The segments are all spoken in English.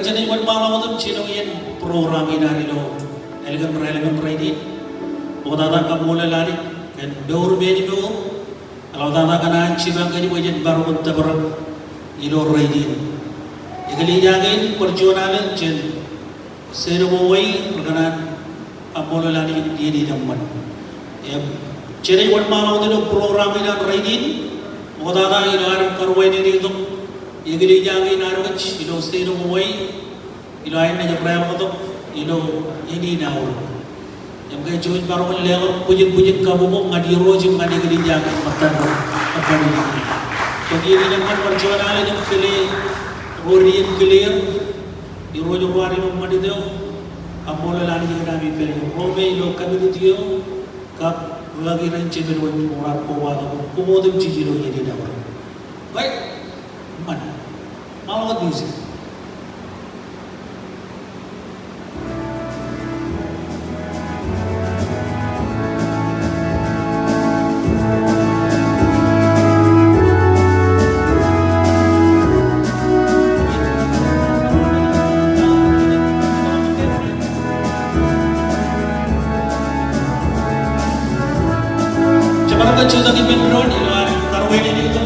Jangan buat malam itu ciloin program ini lo, elegan ini. Otak kamu lelari, kan dor beri lo. Kalau otak kanan cibang kini buat baru untuk ber ilo ini. Ikali jangan perjuangan jen seruai perkanan kamu lelari ini dapat. Jangan buat malam itu program ini. Otak ilo arif karwai ini itu. Igili jangan naruh ilo seru muai ilo ain aja perayaan itu ilo ini naur yang kayak cuy baru lewat pujian kamu mau ngadi rojim ngadi igili jangan makan ini begini dengan perjuangan ini kali rorian clear di rojim wari no madi deo amol lani kita nabi peri rome ilo kami itu kap lagi ranci berwujud orang kuat kumodem cicilo ini naur baik mana malah diusir. Cepat kecil tadi benron di luar karwin ini itu,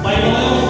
baik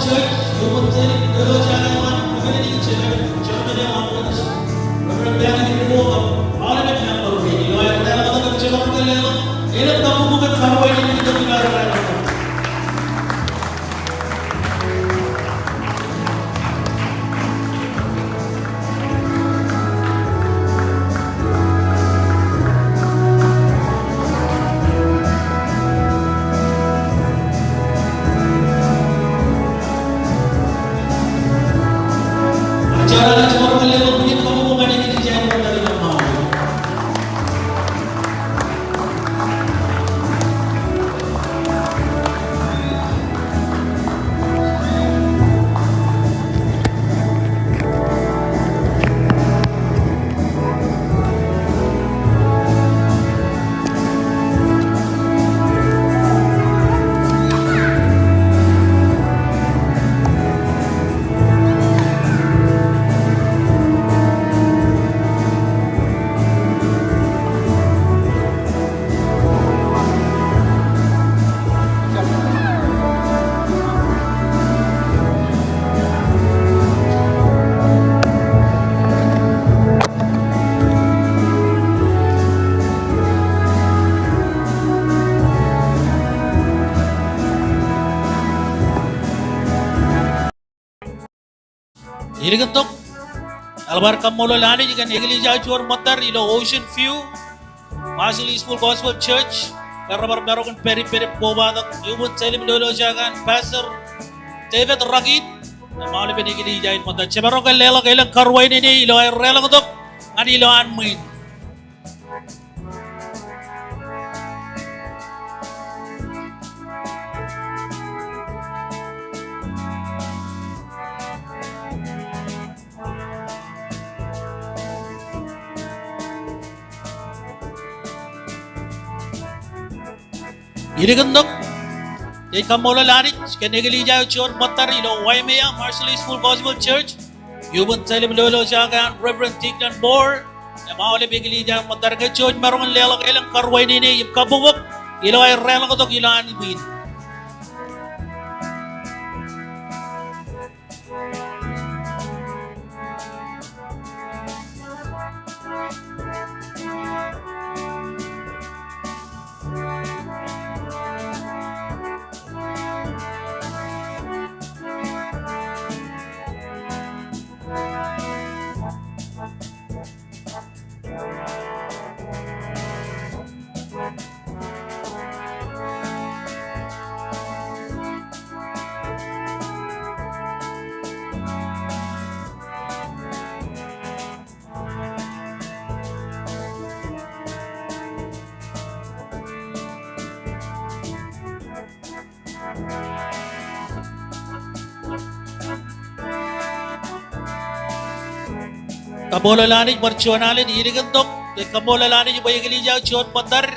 Church, you would take the Irigantok albar kamolo lani jikan egli jauh motor ilo Ocean View Masili School Gospel Church karbar merokan peri-peri bobadak yubun selim dolo jagan Pastor David Ragid maule beni egli jain motor cebarokan lela kailang karwain ini ilo air rela kotok ani ilo anmuin Irigantok jay kamola lanit kanegli jauh chor motor ilo Waimea Marshall School Gospel Church yubun selim dolo jagan Reverend Tignan Moore maule bigli jauh motor ke church merongan lela kailang karwain ini yip kabubok ilo ay rela kotok ilo anmuin Kamola lani marchuanalin irigantok kamola lani bayagli jauh chor motor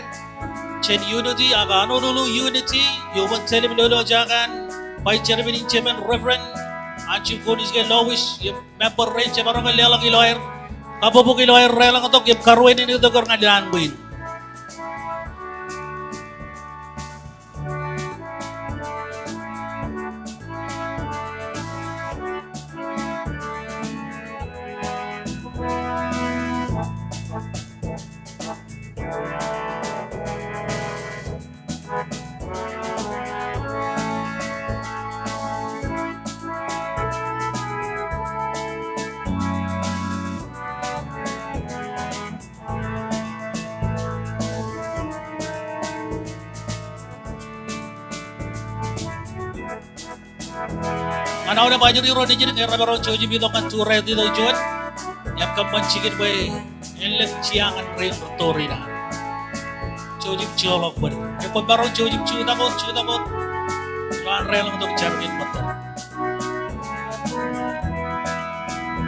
chen unity agano dulu unity yubun selim dolo jagan by chairman Reverend Anchu Kunis ke Lois member range cebarokan lela kilo air kabubok kilo air rela kotok yip karwain ini kotok ngadilan buin Mana udah banyak di rodi jadi nggak rabar coji bito kan turai di tujuan yang kapan cikin bay elek ciangan rem bertori dah coji colok ber ekor baru coji cuta kot tuan rel untuk cermin motor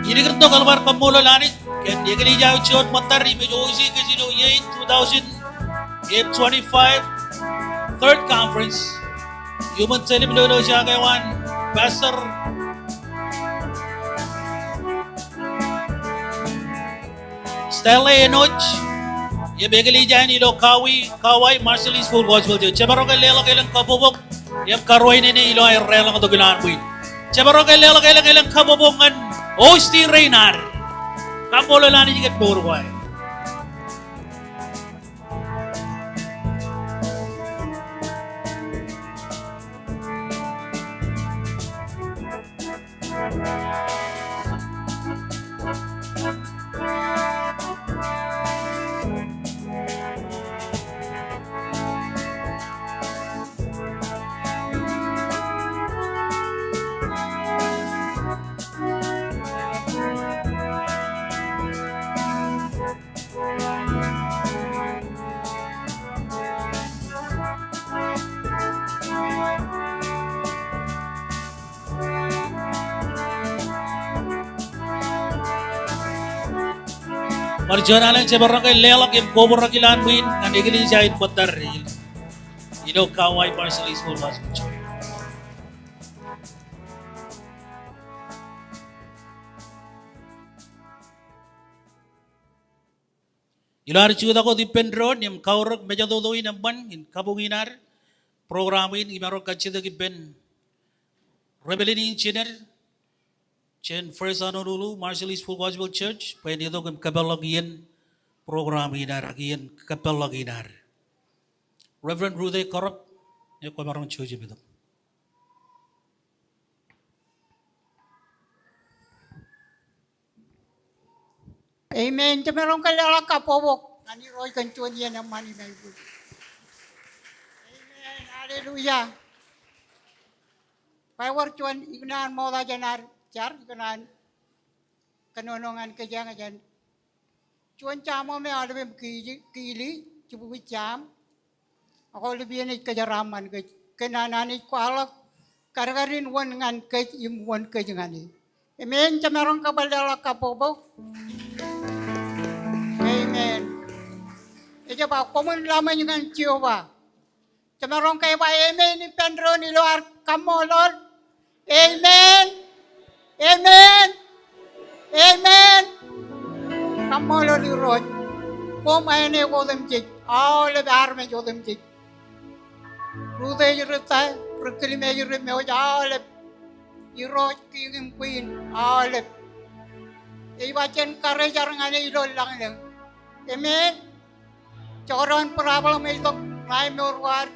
ini kerto kalbar kamulo lanit kan dia kali jauh ciot motor ini joji ke sini ye 2025 third conference human selim dolo jagawan Pastor Stanley Enoch ye begli jani lo kawai Marshall School Gospel Church cebaroka lela kailang kabubok yang karwain ini ilo ay rela to ginan buin cebaroka lela kailang kabubongan Osti reinar. Kamololani jiket borwai. Marjanalan sa barangay Lelak yung Koborakilan win ang iglesia in Bataril. Ilo Kaway Marcelis Full Gospel Church. Ilo hari juga ko di Pendron yung kaurag medyo dodoin ang ban in Kabunginar programin imarok kachida ki Ben Rebellion Engineer Chen First Ano dulu Marcelis Full Gospel Church pwede ito kung kapalagian programinar agian kapalaginar Reverend Rude Korop yung kumarang church ito. Amen. Meron ka lang kapobok. Ani Roy kantuan yan ang money na ito. Amen. Hallelujah. Power cuan ignan mo da janar char ignan kanonongan ke jang jan. Cuan chamo me albe kili cubu cham. Ako lebih ni kejaraman ke kenanani ko alak kargarin wan ngan ke imuan ke jangani. Amen. Meron ka balala kapobok. Amen. Ito ba, kumun lamang yung Jehovah. Tamarong kayo ba, amen, ni Pedro, ni Lord, kamo, Lord. Amen. Amen. Amen. Kamo, Lord, ni Lord. Kumain ni Kodemjik. All of army Kodemjik. Rude yurita, Rukilime yurime, all of Yurot, King Queen, all of Ibacan kare jarang ada idol lang. Amen. Coron problem itu naik murwar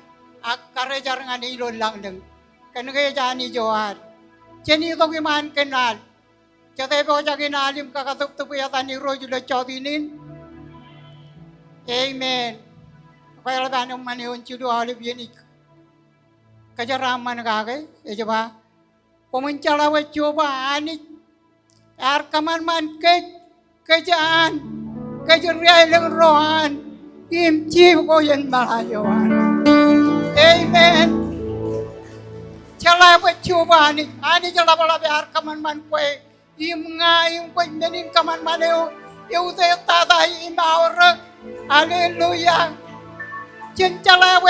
kare jarang ada idol lang. Kan kaya jani johar. Jadi itu gimana kenal. Jadi bawa jadi nalim kakatuk tu punya tani roju le codinin. Amen. Kaya lepas ni mana uncu dua oleh bianik. Kejaraman kage. Coba. Pemencala coba anik. Arkaman kejaan kejerian rohan imci ko yan malayawan. Amen. Cala coba ani cala bala arkaman man kue imnga im kue menin kaman maneo eu te tata imaur. Haleluya. Cincala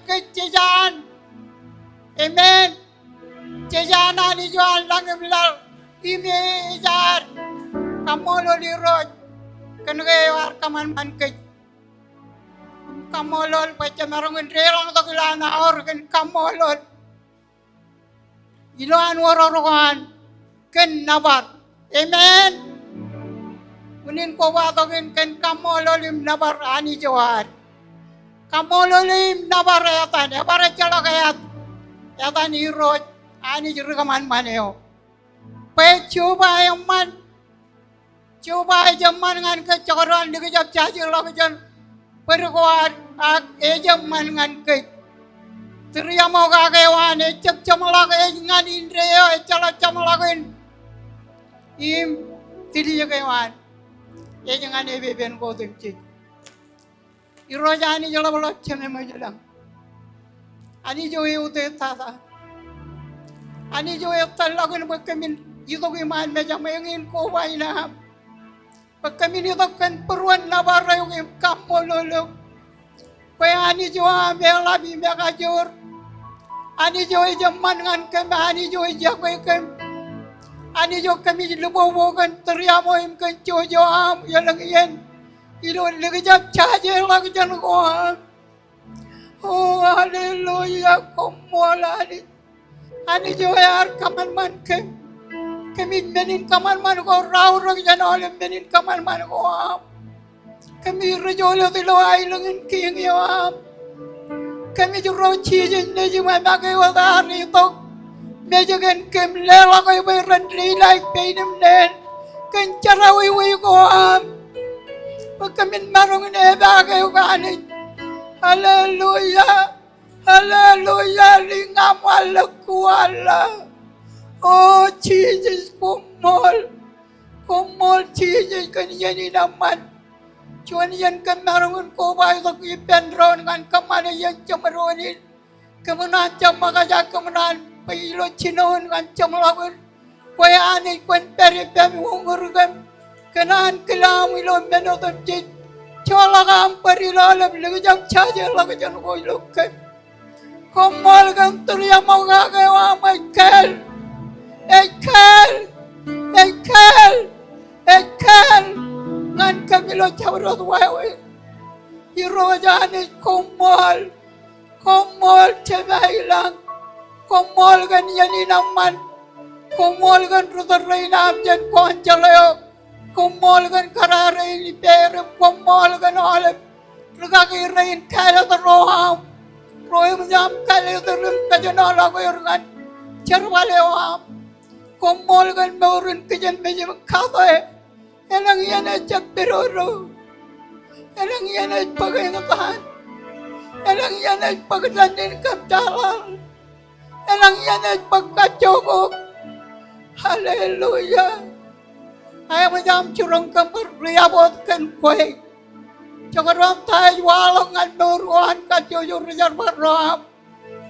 kejaan. Amen. Kejaan ani jual langim Imejar kamolo liroj kanagayawar kaman man kay kamolol pacha marong relang to kilana or kan kamolol iloan warorokan ken nabar. Amen. Unin ko ba to kan kamolol im nabar ani jawar kamolol im nabar yatan para chala kayat yatan iroj ani jirgaman maneo coba yang man, coba zaman dengan kecoran di kejap caci lakukan perkuat zaman dengan ke teriak mau kagewan cep cemala dengan indria cala cemalakin im tidak kagewan jangan ebeben kau temci irojani jala balap cemai majulang ani joe ute tata ani joe talakin berkemin itu gimana macam ingin kau bayar. Kami ni takkan peruan nabar yung kamu lolo. Kaya ani jua bela bi mereka jor. Ani jua zaman dengan kami ani jua jaga kami. Ani jua kami lupa kan teriamo im kan jojo am yang lagian. Ilo lagi jam caje lagi jangan kau. Oh haleluya kamu lari. Ani jua ar kaman man kami. kami menin kaman man ko raw rag janole menin kaman man ko am kami rajolo tilo ay langin king yo am kami juro chijin ne juma bagay wala rito mejagan kem lela ko bay randri like painim nen kan charawi wi ko am pagkamin marong ne bagay ko anit hallelujah hallelujah lingam wala kuala oh Jesus kumol Jesus kan yani naman cuman yan kan marungun ko ba sa ipendron kan kamana yan chamaronin kamanan chamakaja kamanan pailo chinon kan chamalagun kaya ani kwen peri pemi wongurgam kanan kelam ilo menotam jit chola kam parilalam lagajam chaje lagajan ko ilokai kumol kan tuliya magagawa Michael Ekel ngan kami lo cabrot wae irojane komol cemailang komol kan yani naman komol kan rudarai nam jan konjalayo komol kan karare ni perem komol kan alam rugagi rain kala roham roham jam kala terum kajanala ko yorgan cerwalewam komol kan meurun kejan mejem khae elang yana chapiroro elang yana pagengatan elang yana pagdanin kapdalal elang yana pagkachogok haleluya ay majam curang kamar riabot kan kue cakaram tay walongan meruan kajojo rejar baram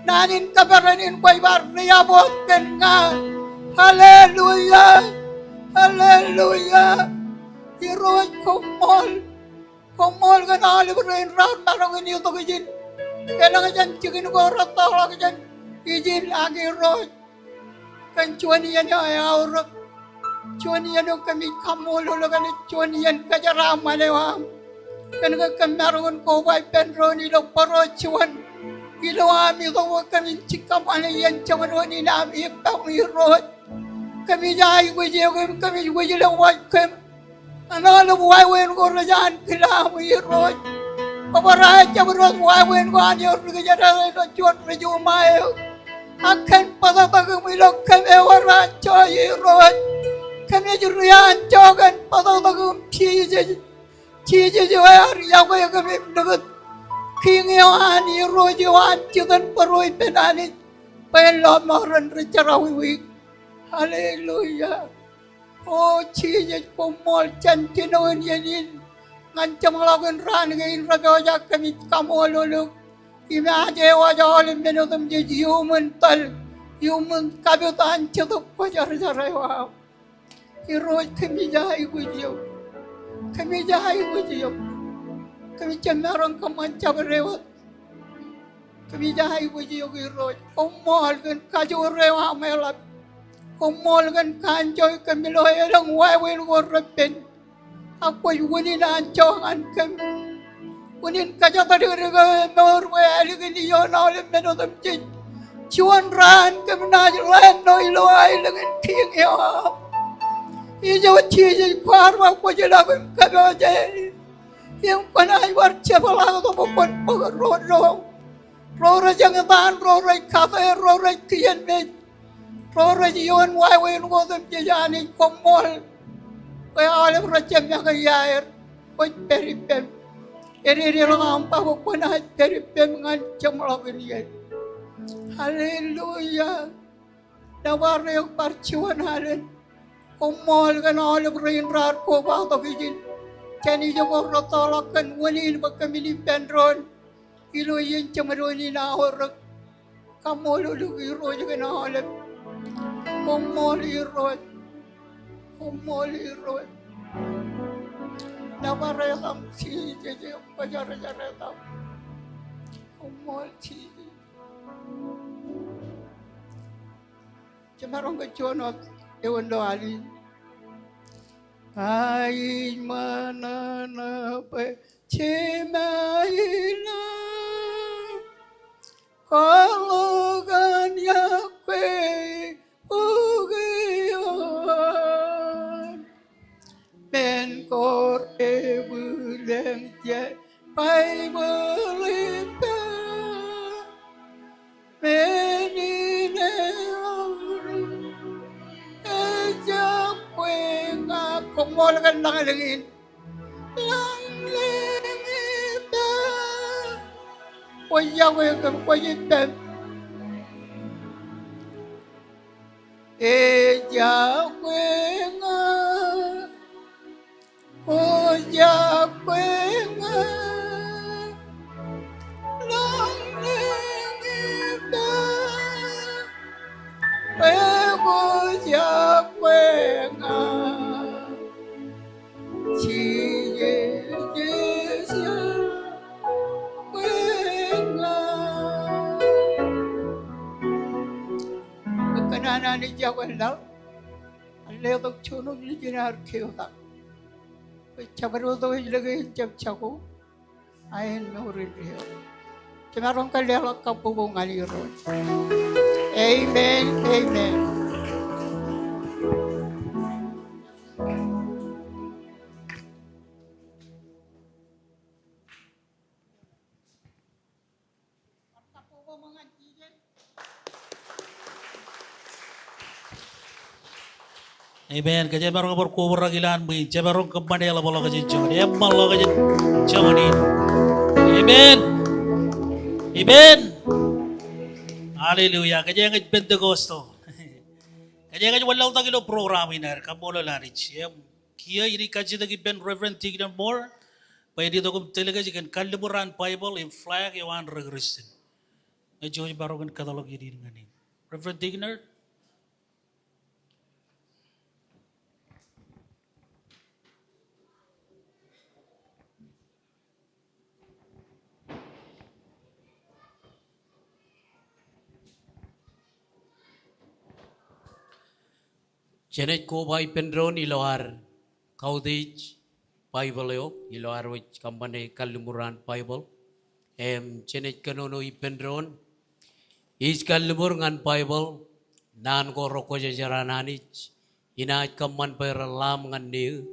nanin kabaranin kue bar riabot kan nga haleluya haleluya Hiroj komol kan alib rain rat marang ini untuk izin kailangan jan cikin ko rata lagi jan izin lagi roj kan cuan yan ay aurak cuan yan kami kamolo lagan cuan yan kajaram malewam kan kamarangon ko bay penron ilo paro cuan ilo ami to kami cikam ane yan camaron ilam ipang hiroj kami jai kami wajil wakem analo wawen ko rajan kilam iroj pabara jabros wawen ko anyo rujara to chon reju mayo akan patapag milok kami wara choy iroj kami jurian chogan patapag chije joyar yago kami nagat king yan iroj wan chudan paroy penani pelo moran rejarawi haleluya oh Jesus komol cantinon yanin ngancam lagun ran gain raja kami kamoluluk imaje wajal menotum je human kabutan cetuk pajar jarawa iroj kami jai gujiyo kami cemarang kamanca berewat kami jai gujiyo iroj komol kan kajur rewa melap komol kan kanjoy kami lo erang wawen warpen aku yunin ancongan kami unin kaja tadi rega nor wali gini yo nol menotam jin cuan ran kami najlan noi lo ai lengan king yo ijo chije kwarwa ko jela kami aja yang panai war cepala to pokon pokon ro jangan tan ro kafe ro kian me Rorajion wawen godam jajani komol kaya alam rajam yang kaya koi peripem eri langam pa ko na peripem ngan chamlagin yan haleluya nawar yung parchuan halen komol kan alam rain rar ko ba to kijin kani jo ko rotolakan wanin bagkamili pendron iloyin chamaroni na horak kamolulu iro kan alam komol iroj nabarekam chije pajar-jaretam komol chije cemarong kejonot ewan doali ai mana nape cemaila kalau kan yakwe ugiyo kumulagan lang alingin. Langit na. Kuya ko yung kampayitan. Eja kwenga. Kuya kwenga. Langit na. Kuya kwenga. Kanana ni Jawan daw, ang leotog chunog ni Jinar Kiyota. Chabaro daw ilagay yung jabchako, ayon nurin niyo. Cimarong kalelak kapubungan ni Ron. Amen, amen. Amen. Kajian baru kabur kubur ragilan bui. Jabarong kembali ala bola kajian jangan. Emmal lo kajian jangan. Amen. Amen. Hallelujah. Kajian kajian Pentecosto. Kajian kajian walau tak kilo program ini. Kamu lo lari. Kia ini kajian lagi Ben Reverend Tignan Moore. Pai di tokum telega jikan Kaliburan Bible in flag yawan regresin. Ngaji baru kan katalog ini dengan ini. Reverend Tigner. Janet ko bay penron iloar kaudij Bible yo iloar which company Kalimuran Bible Janet kanono ipendron is Kalimur ngan Bible nan ko roko jajarananich inait kaman peralam ngan ni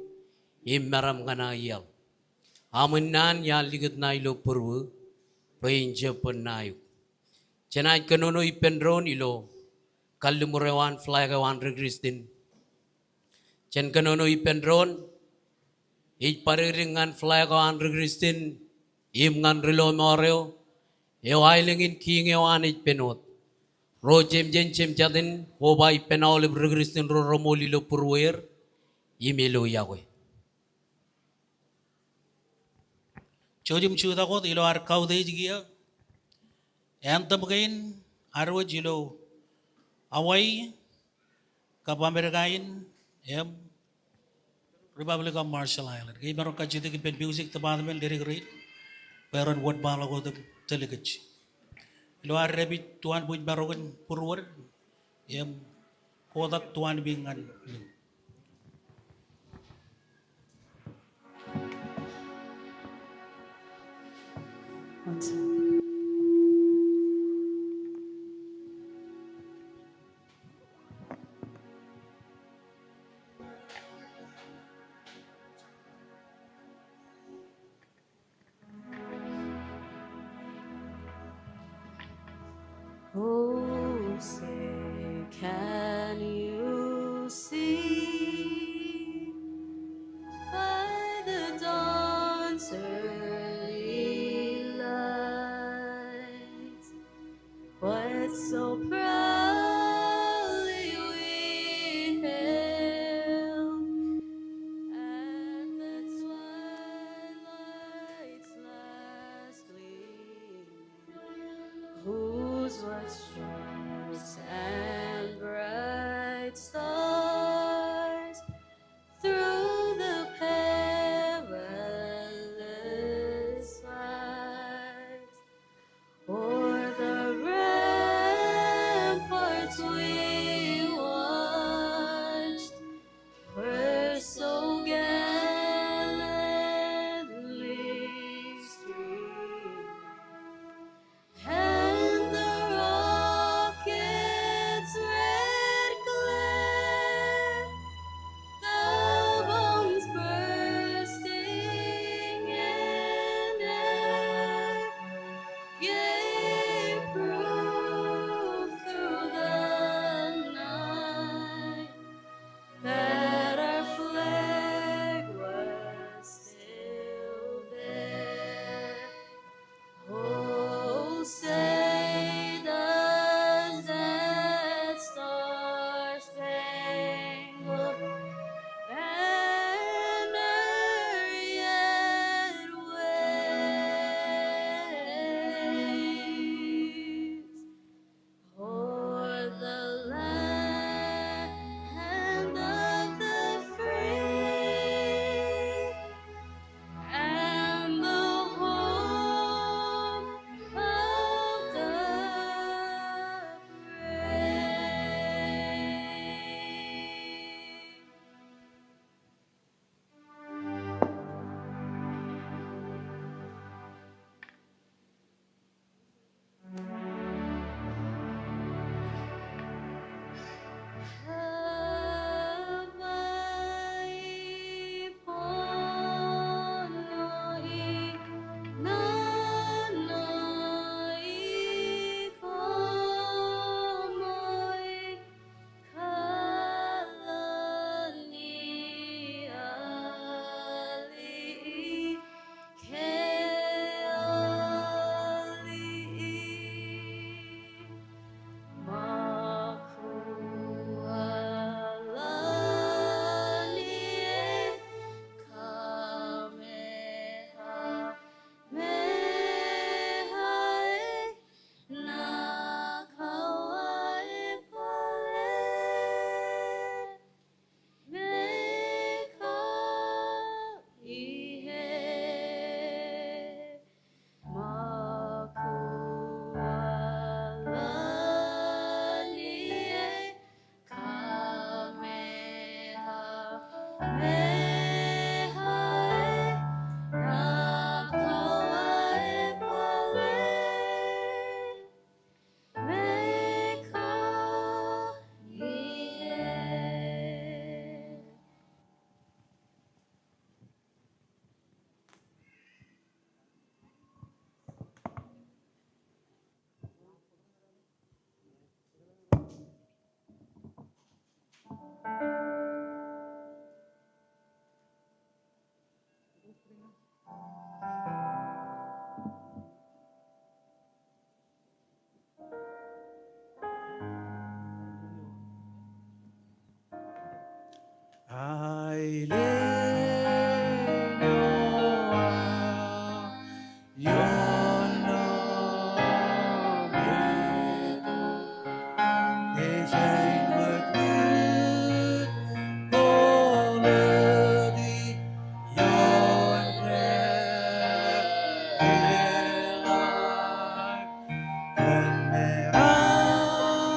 imaram ngan ayal amun nan ya ligat na ilo purwu painja penayu Janet kanono ipendron ilo Kalimurewan flag awan regristin Chen kanono ipendron, pariringan flag on regristin, ngan rilo moreo, ailingin king ewan penot. Ro jem jatin, oba ipenaol regristin ro romolilo purwer, imelo yawe. Chojim chuda ko ilo ar kau de jigia. Antam kain arwo jilo awai kapamerkain Republic of Marshall Island. Kaya meron ka dito kipin music tapat namin lirik rin. Pero word bala ko taligaj. Ilo ar rebi tuan buit barogan purwar. Kotak tuan bingan. Oh, say, can you see by the dawn's early light what so proudly we hailed at the twilight's last gleam? Whose was stars and bright stars through the perilous fight, o'er the ramparts we watched, were so gallantly streamed. And the rocket's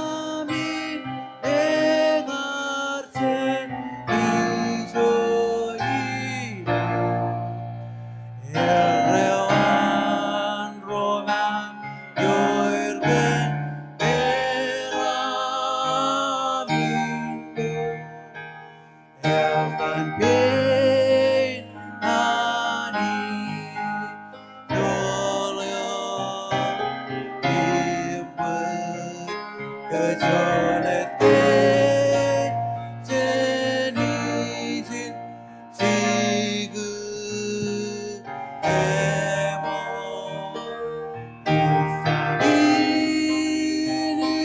Amin dengarkan ijoina Errewan romam yoirgen eramindo Eltan pain ani yolyo ibet kejolet jenizin sigu emo isabini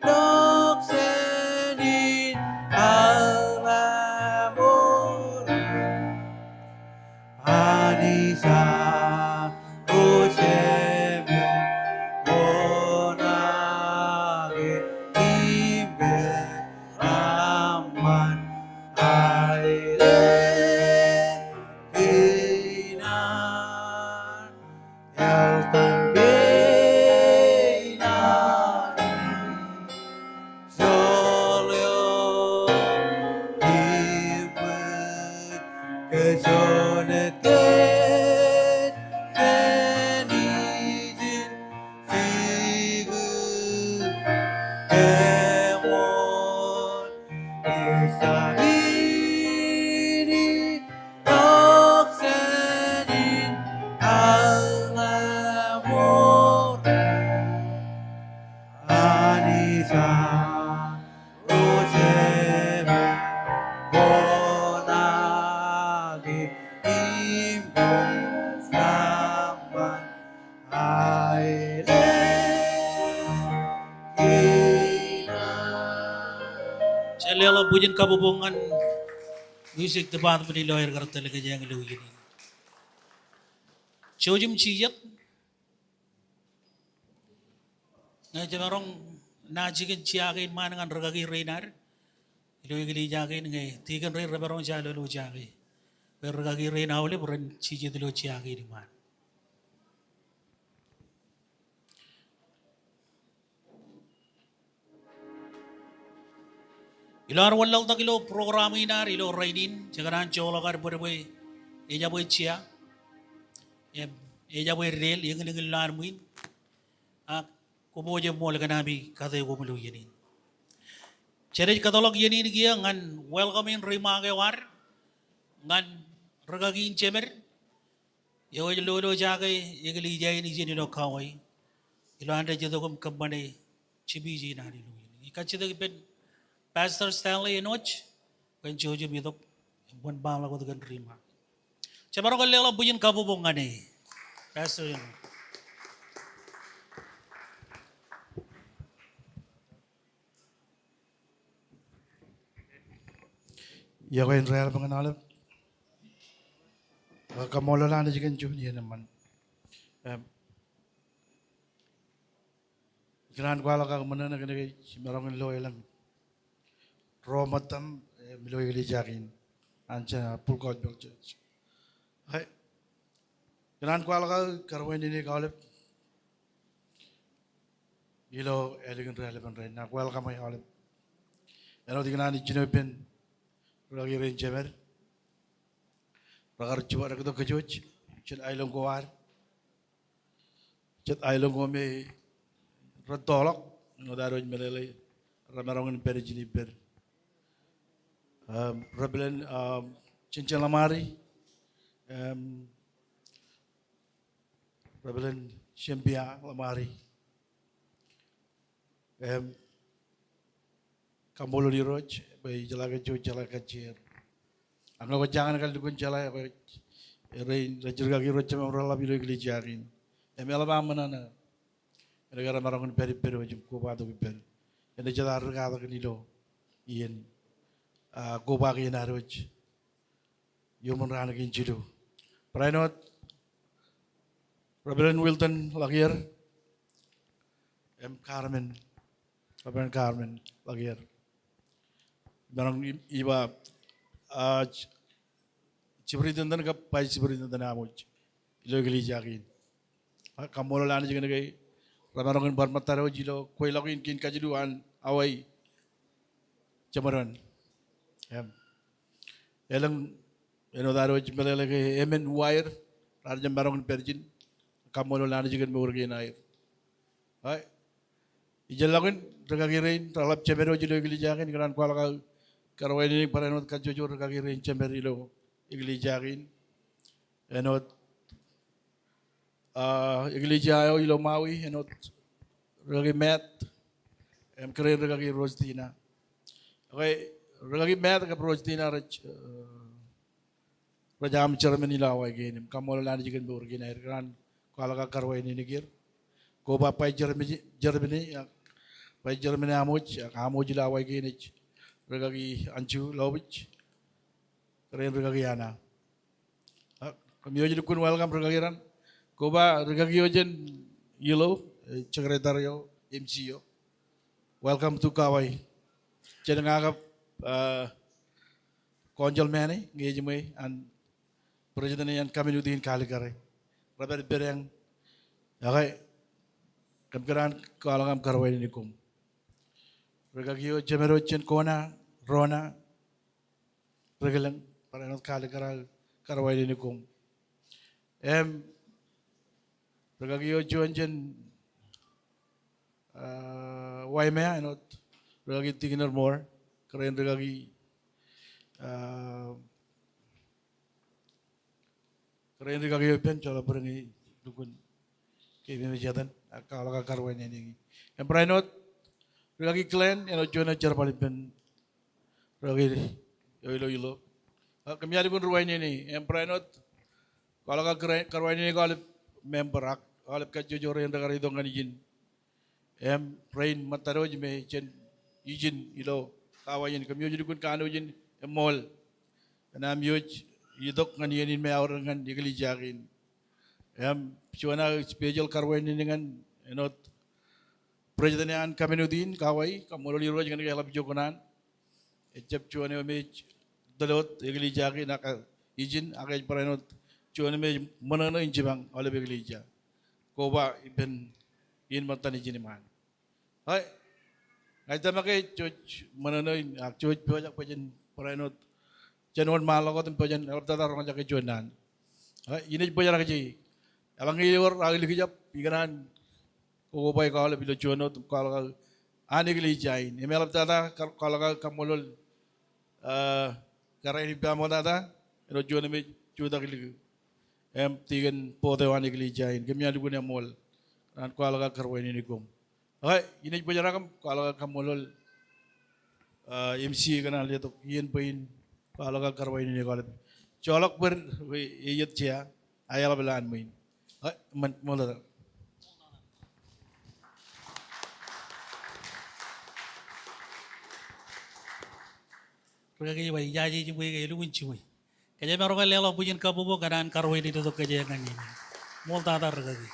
doksenin alamor Anisa Roseme Monage Ibe Raman Aile Kinan Eltan Beinani Solyo Ibet Kejonet Kenizin Sigu Emon Isabini Doksenin Alamor Anisa Roseme Monagi Imbe Samban Aile Kina Jalala pujian kabubungan musik tepat beri lawyer kereta lagi jangan lu ini. Cojum cijak, ngai jamarong najikin ciakin mana dengan regagi reinar, lu ini jakin ngai tiga rei rebarong jalo lu jaki, berregagi reinar oleh beran cijit lu ciakin di mana. Ilar walal tak ilo program inar ilo rainin cakaran cola kar berboy eja boy cia eja boy rel yang ngel lar muin ak kubo je mol kanami kate ko mulu yenin cere katolog yenin gia ngan welcome in rima ke war ngan regagin cemer yo lo jage yegli jay ni jeni no kawai ilo ande je dokum kambane cibiji nari lu ikachide pen Pastor Stanley Enoch, kan Jojo midok, bukan bangla ko dengan terima. Coba orang lela pujian kabubungan ni, Pastor Enoch. Ya ko Israel panganalap kamola na jigan junior naman Gran kwala ka mana na kanagay si marong loyalam Romatam Miloy Jakin Ancha Pulkot Church. Hai Gran kwala ka karwen ini kalip Ilo elegant relevant right na kwala ka may kalip Ano di kanani jinopin Ragi rin jemer Ragar chuba na kato kajuch Chet ailong kuwar Chet ailong ko may Ratolok Nodaro melele Ramarong perijini per Rebelen Cincin Lamari Rebelen Shempia Lamari Kamolo di Roch Bay Jalaka Joe Jalaka Chair Angga ko jangan kali dukun jala ko Rain Rajurga ki Roch Mamrala Bilo Gili Jarin Alabama na Negara Marangon Peri Peri Wajib Kuba to Per Ene Jala Regada Kanilo Ian go back in Arroch. Human ran against you. Prinot, Reverend Wilton Lagier, Carmen, Reverend Carmen Lagier. Barang iba Ciberitan dan kapai Ciberitan dan amuj. Ilogally jakin. Kamola lana jangan kay Ramarongin barmataro jilo kuilakin kin kajiduan away camaron. Elang daro jimbele ke emen wire rajam barongin perjin kamolo lana jigen murgin air. Ay ijalakin ragagirin talap cemero jilo igilijakin kanan kuala karwai ini paranot kajujur ragagirin cemerilo igilijakin enot iglesia ayo ilo mawi enot ragi met keren ragi rostina. Okay, ragi met ke rostina rajam cermen ilawa gini. Kamu lalu jigen bergin air kan kalau karwai ini negir. Ko pai Germany pai Germany amuj ilawa gini. Ragi anju lobich keren ragi ana. Kami jadi kun welcome ragagiran. Koba regagiojen yellow secretario MCO. Welcome to Kawai. Jadi ngagap konjol mane ngejemai an presiden yang kami nudiin kali kare. Rabar bereng. Akai kamkeran kalangam karwai ini kum. Regagio cemero cen kona rona regalang parangat kali karwai ini kum. Regagio juanjen waimea enot regagi tinginer more keren regagi pen coba berengi dukun kini jatan kalau karwan ini yang perenot regagi klan enot juana jar paling pen regagi ilo kami ada pun ruang ini yang perenot kalau karwan ini kalau member alap kajujur yang dengar itu ngan izin rain mataro jme chen izin ilo kawayan kami jadi kun kanu izin mall nam yoj idok ngan yenin me awr ngan digli jakin cuana special karwain ini ngan enot presidenan kamenudin kawai kamuloli roj ngan galap jokonan ejep cuana me dalot digli jakin aka izin aka paranot cuana me manana injibang oleh digli jak koba iben in matan izin man hai ngaita makai cuc mananoin cuc pojak pajen paranot janon malo ko tem pajen altar orang jak cuanan hai ini pajen kaji abang ior agli kijap iganan ko bai ka ole bilo cuanot kalau ani gli jain emel tata kalau kamolol karai pamo tata ro cuan me cuda gli tigan pote wani gli jain kemya dugun mol ran kalau karwai ini kum hai ini pajarakam kalau kamolol MC kana lihat yen pain kalau karwai ini kalau colok ber iyat cia ayal belan main hai mola Regagi bai jaji jumwe ga lu winchuwe kaje maro ga lelo bujin kabubo kanan karwai itu kaje kan ini mol tata regagi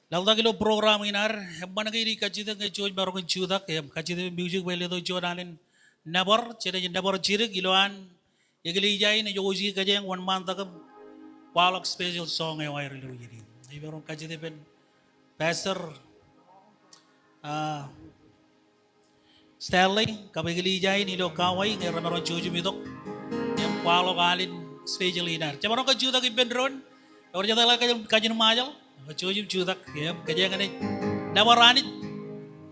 lalda kilo program inar mana ga iri kajida ga joj maro ga judak em kajida music bele to jonanin nabor cede nabor jirig iloan yegli jai ne joji kaje yang one month ka walk special song e wair lu yiri ibaro kajida ben pastor Stanley, kabagili jai ni lo kawai ngera maron cucu mitok yang kualo kalin special inar. Cuma orang kejuta ki bendron, orang jata lah kajian majal, cucu cuta ya kajian kan ni. Nawarani,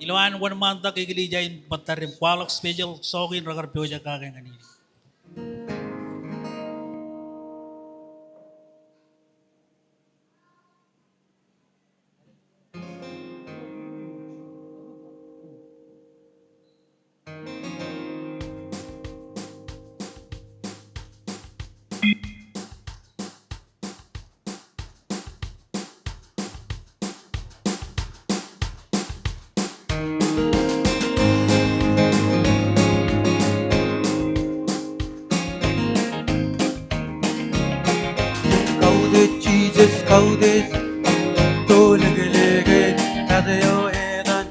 iloan one month tak kagili jai batarim kualo special sogin ragar pioja kagen kan ini. Jesus kaudes to lege kadeo edan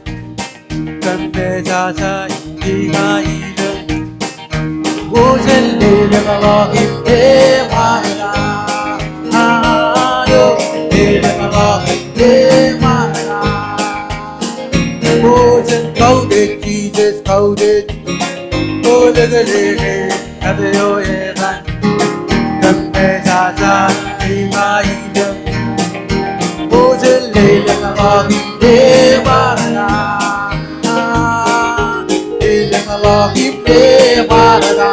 kambe jasa inga ile o selle le baba ite mara ayo le baba ite mara did Jesus coded? Oh, Legale, Adeo Evan, Campesasa, Imaida, Oh, Zelele, Magi, Devara, Magi, Devara,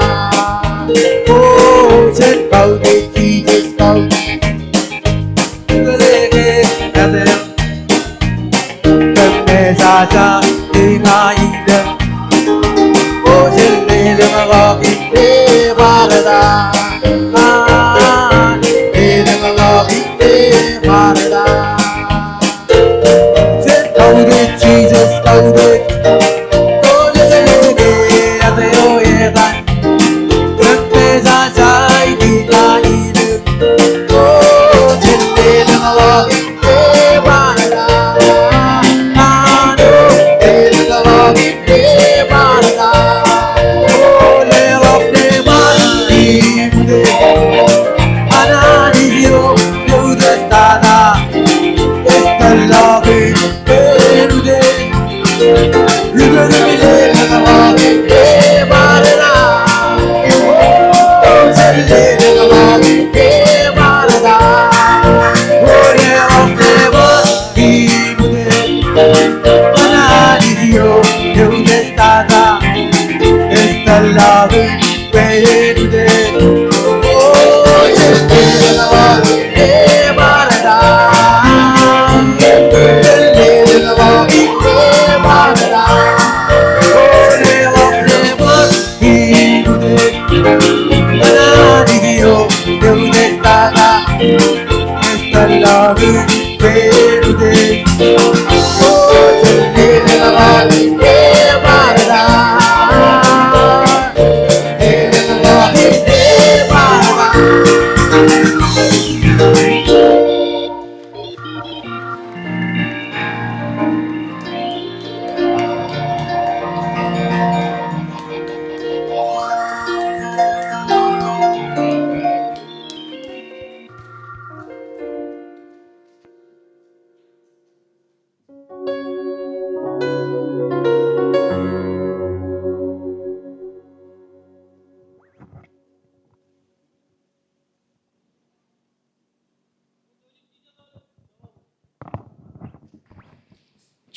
Oh, said coded, Jesus coded, Legale, Adeo. Campesasa, Imaida, Oh, Zelele, Magi, Devara, Jesus, loaded. Oh, lady, at the Oevan, the Pesa side, the Laid. Oh, Zelele, Magi, Devara, Magi, Devara, Oh, Lelo, Devara, Ananio, you the Tada, esta love, Perude, you the Lele, Devara, Oh, Zelele, Devara, Oh, Lelo, Ananio, you the Tada, esta love, Perude, Oh, Zelele, Devara,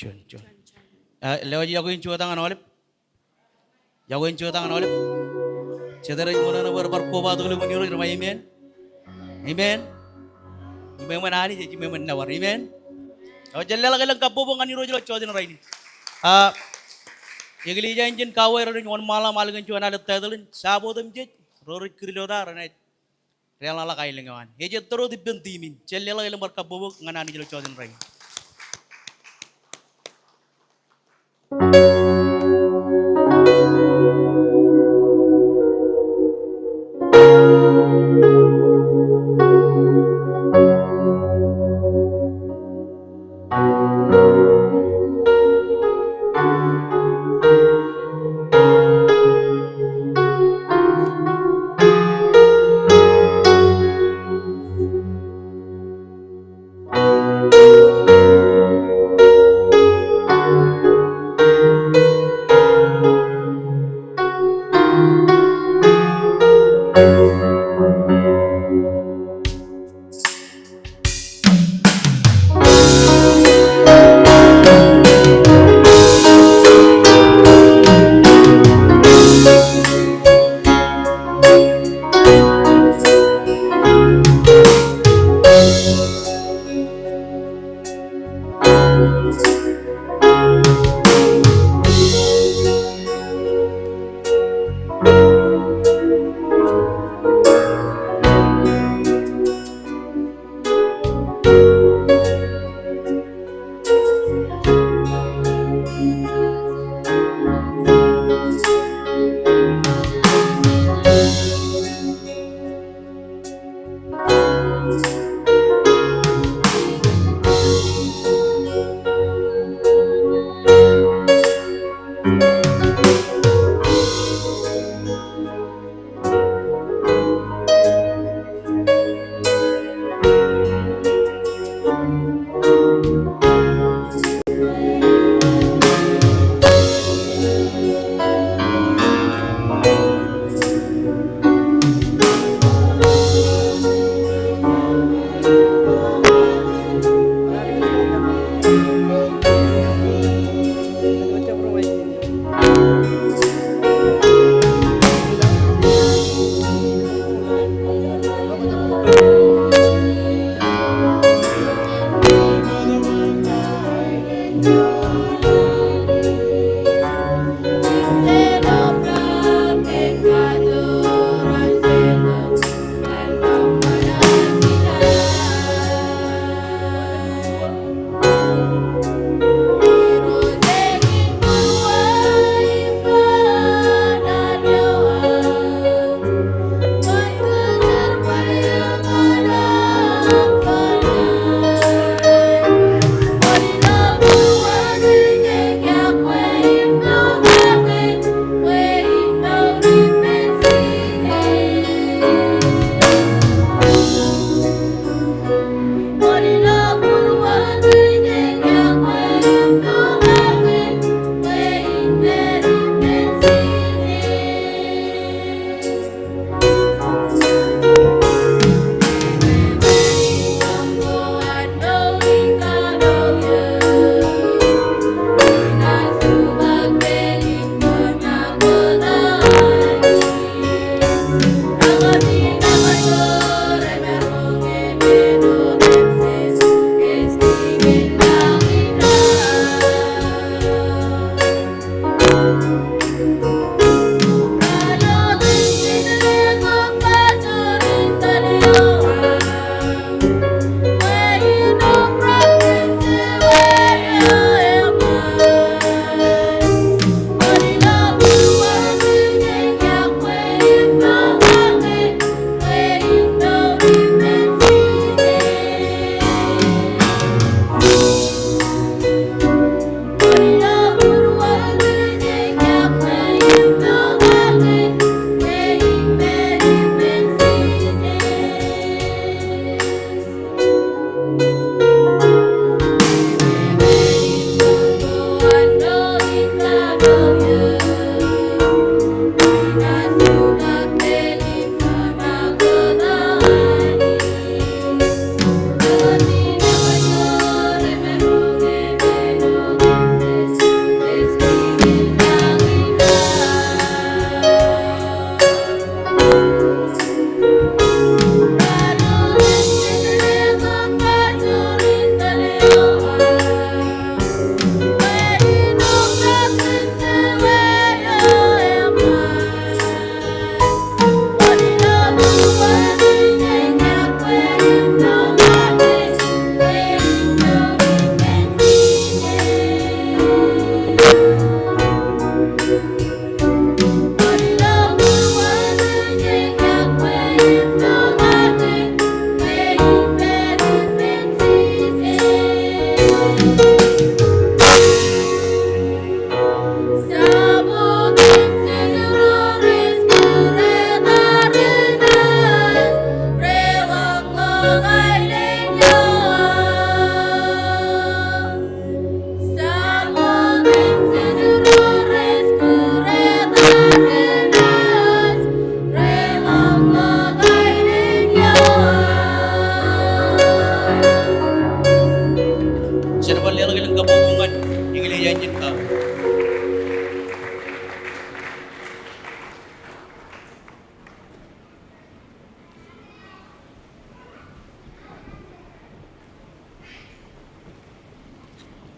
Cun. Lewat jagoin cuci tangan olip. Jagoin cuci tangan olip. Cedera mana na berkoba tu lemu niru rumah amen. Amen. Amen mana hari jadi amen nawar amen. Kalau jalan lagi lang kapo bang niru jelas cuci na ini. Yang lihat injen kawai orang nyon malam malam cuci na letak tu sabo tu injen rorik kiri lodar na. Real lala kain lengan. Ejen terus dibentimin. Jalan lagi lang berkapo bang ngana ni jelas cuci na ini.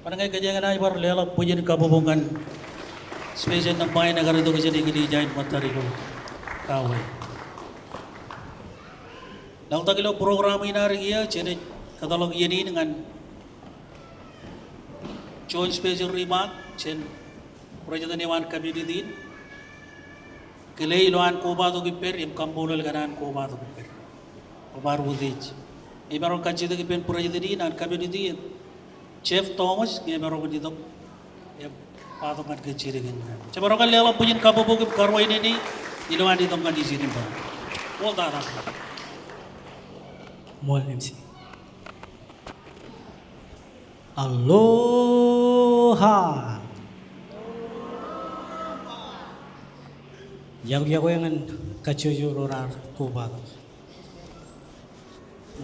Panangay kajangan ay par lela pujian kabubungan spesial ng bayan negara itu kasi di jain matarilo kawai. Lang tagilo program inari iya cene katalog ini dengan joint special remark cen proyek dewan community kele iloan ko ba to giper im kambulal ganan ko ba to giper. Baru udij. Ibaron kanci to giper proyek dewan community Chef Thomas, dia baru dito, ya patungan ke ciri kan. Coba orang lihat punya kabubuk karwa ini, iluan dito kan di sini pak. Wal darah. Mol MC. Aloha. Jago-jago yang kacuju rorar kubat.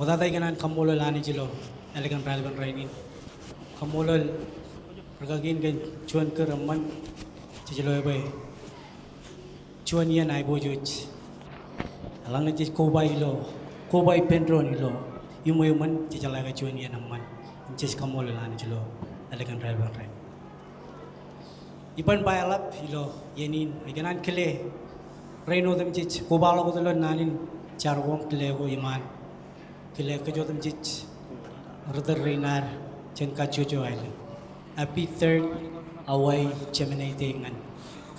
Mudaday kanan kamulo lani jilo, elegan praliban rainin. Kamulol pergagin kan cuan ke raman cicilo bay cuan yan ay bojuj alang na cicil kobai pendron ilo yuman cicala ka cuan yan naman cicil kamulol ani cilo alagan Prabal Rain. Ipan bayalap ilo yenin iganan kile Reino dem jich kubalo ko tulon nanin charwom kile ko iman kile ko jo dem jich Rudder Reinar chen kachucho island. Happy third away cheminating and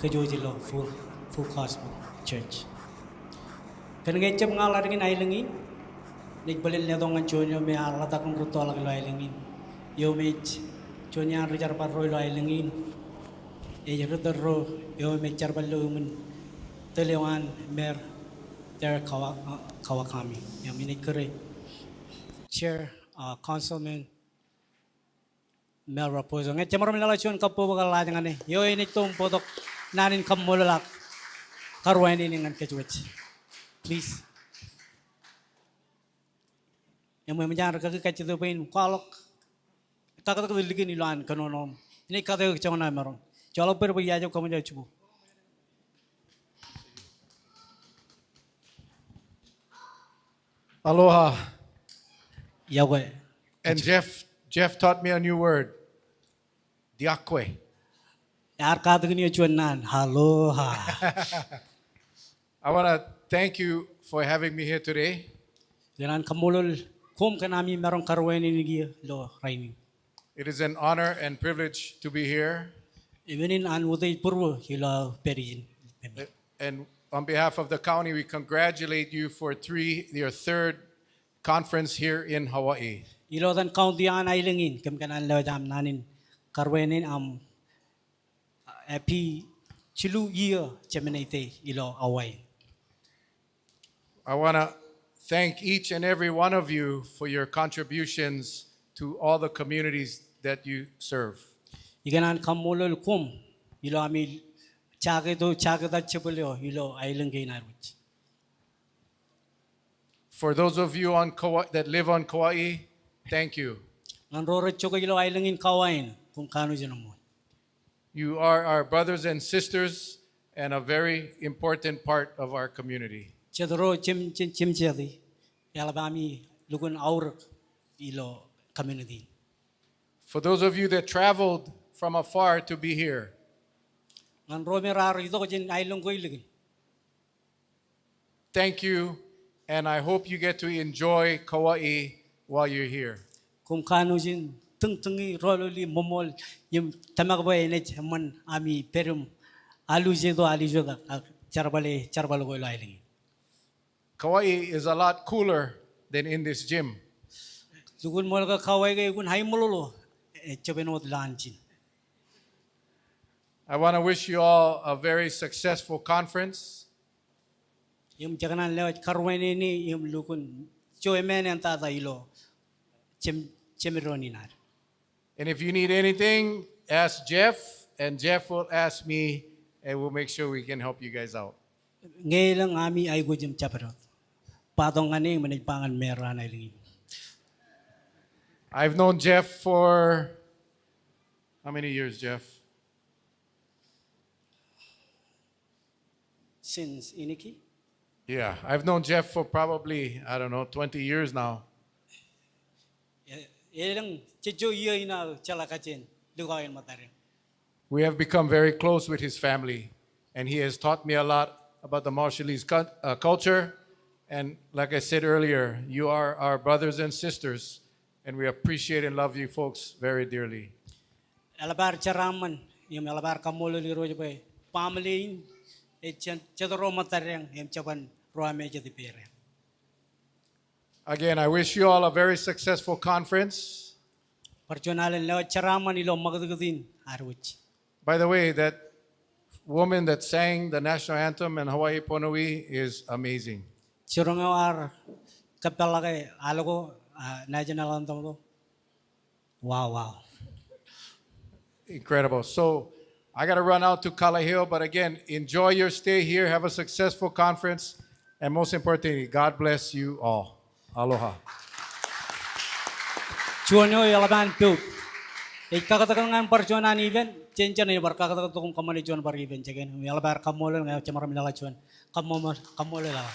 kajojilo full cosmo church. Kanangay chap ngalargin islandin nagbalil niya dong ang chonyo may alata kong rutol ang islandin. Yo mech chonya rijar parroy lo islandin. E rudder ro yo mech charbalo mun telewan mer ter kawakami. Yo minikere chair councilman Mel Raposo. Ngayon, maraming lalasyon ka po bagala nga ni. Yo ini itong potok nanin kamulalak. Karuan ini ngan kecuali. Please. Yang may manjar kaki itu pain kalok. Takut ligin ilan kanonom. Ini kata kecewaan na meron. Jalop berbagi aja kamu jadi cukup. Aloha. Ya gue. And Jeff taught me a new word. Diakwe. Yar kata gini cuan nan. Aloha. I want to thank you for having me here today. Jangan kamulol kum kanami meron karuan ini dia lo raini. It is an honor and privilege to be here. Ibenin an uday purwo hila perijin. And on behalf of the county, we congratulate you for your third conference here in Hawaii. Ilo dan county an ailingin kem kanan lo jam nanin karwenin epi chilu year chemenate ilo away. I want to thank each and every one of you for your contributions to all the communities that you serve. Iganan kamulol kum ilo amil chagado chebulyo ilo ailingin arwich. For those of you that live on Kauai, thank you. Ngan roro choka ilo ailingin kawain kung kano mo. You are our brothers and sisters and a very important part of our community. Chedro chim chedi yalabami lugun aur ilo community. For those of you that traveled from afar to be here, Ngan ro merar ito ko jin ailong ko iligin. thank you, and I hope you get to enjoy Kauai while you're here. Kung kano jin tungtungi rololi momol yung tamagboy ne man ami perum alujedo alijoda charbalo ko ilailing. Kauai is a lot cooler than in this gym. Sugun mo ka kawai kay kun hay mololo chabenot lanchin. I want to wish you all a very successful conference. Yung jaganan lewat karwene ni yung lukun choemen ang tata ilo chemironi nar. And if you need anything, ask Jeff, and Jeff will ask me, and we'll make sure we can help you guys out. Ngayon lang ami ay go jim chaperot. Patong ani manigpangan mera na iling. I've known Jeff for how many years, Jeff? Since iniki Yeah, I've known Jeff for probably, 20 years now. lang chejo iya ina chala kachin lugayin matare. We have become very close with his family, and he has taught me a lot about the Marshallese culture. And like I said earlier, you are our brothers and sisters, and we appreciate and love you folks very dearly. Alabar charaman yung alabar kamulo liro jay family chedoro matare yung chaban roame jadi pere. Again, I wish you all a very successful conference. Personalan lewat charaman ilo magdagdin arwich. By the way, that woman that sang the national anthem in Hawaii Pono'i is amazing. Surungawar kapalagay alogo national anthem to. Wow. Incredible. So I got to run out to Kalaheo, but again, enjoy your stay here. Have a successful conference. And most importantly, God bless you all. Aloha. Chuanyo yalaban piu. Ikakatakan perjuangan event, cincin ini berkata kung kamali juan bar event cegen. Yalabar kamolel ngayon cemar milala juan. Kamolel lah.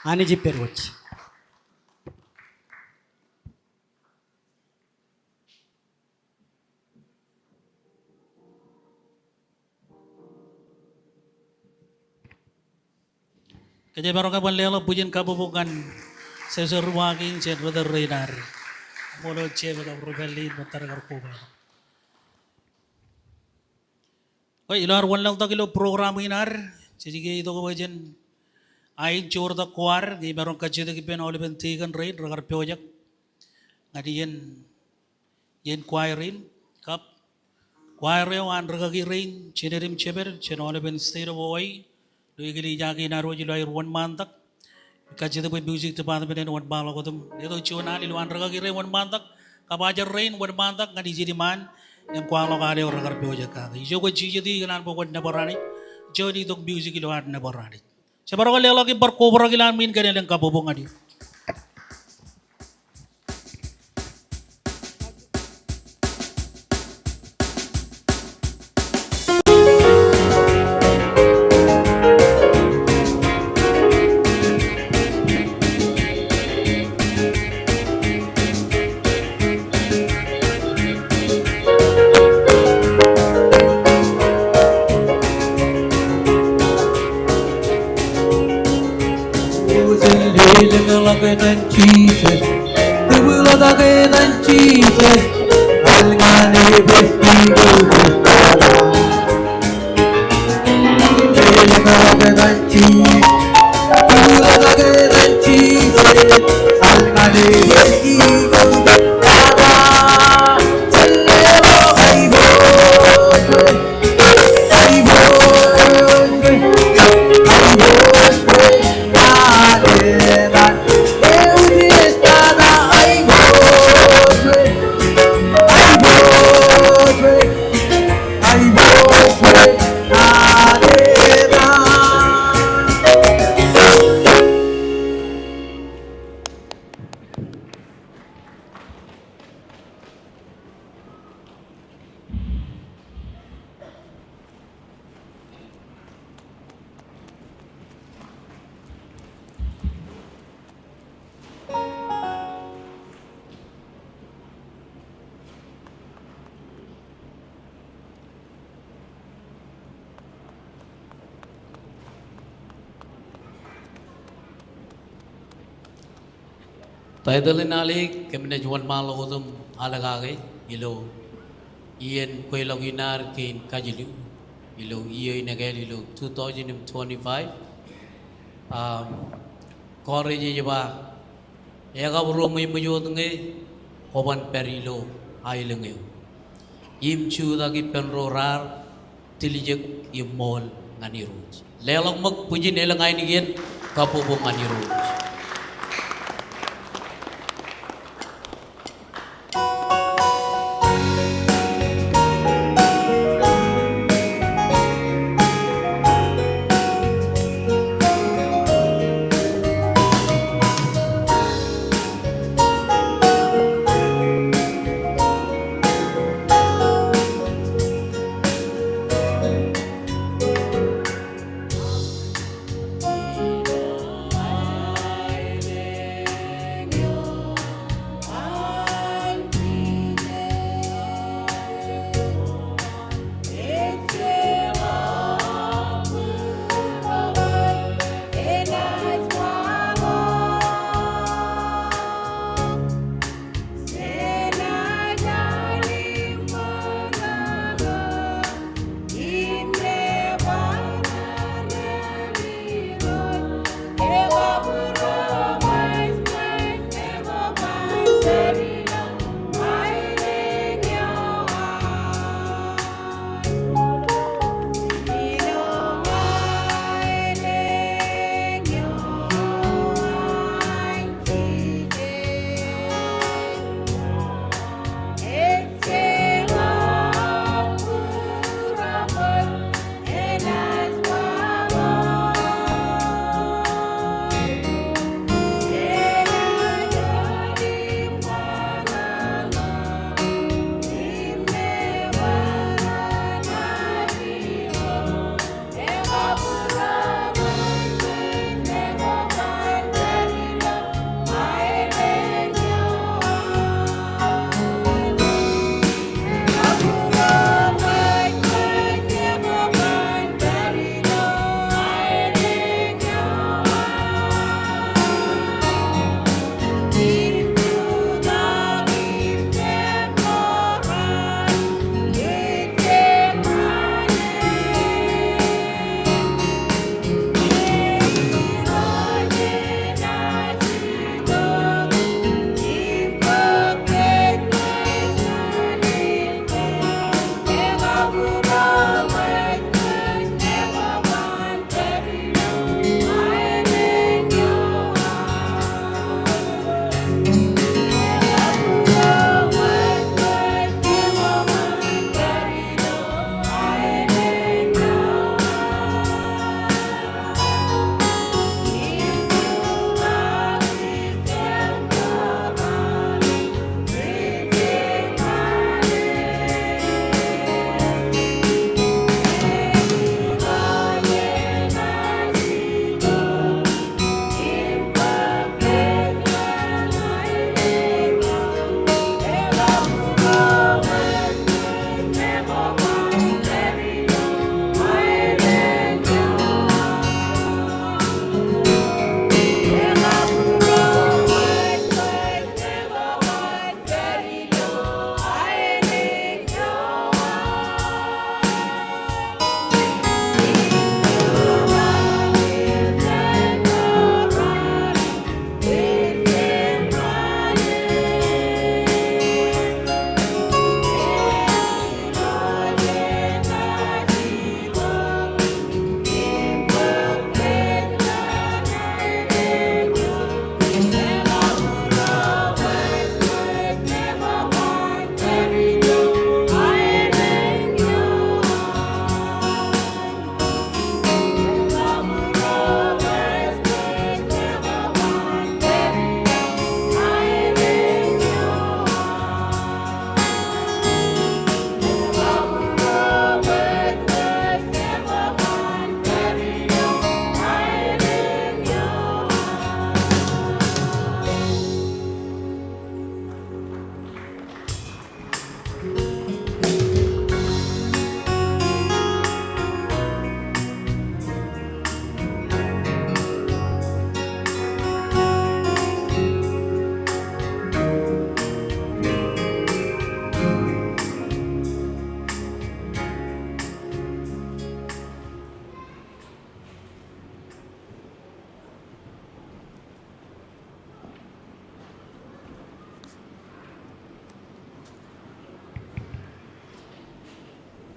Ani jiper watch. Kaya meron ka panlelo pujen kabubukan sa surwaking chen brother Reinar. Molo che baka rubelin matar karkuba. Oy ilar lang to kilo program inar. Sige ito ko bajen. Ay chor da kwar di meron ka chede ki pen oliven tigan rain ragar project. Ngadi yen choirin kap choir yo an ragagi rain chenerim cheber chen oliven state of Hawaii. Doi gili jagi naro jilo air one mantak. Kacita pun music tepat benen one balo ko tum. Ito chuna lilu an ragagi rain one mantak. Kabajar rain one mantak ngadi jadi man. Yang kualo kali orang ragar project ka. Ijo ko chiji di kanan pokok na barani. Jo di tok music ilo ad na barani. Sebab kalau lagi berkobra gilan min kene leng kabobong adi. Jesus, the will of the good and Jesus, I'll get it with Taidalin alik kemana jual malu kodum alagage ilo ian kuelaginar kin kajilu ilo iya inagal ilo 2025 college jeba ega burung imujo tunge oban perilo ailenge im chu dagi penrorar tilijek imol nganiruj lelong mak puji nelangai nigen kapubong nganiruj.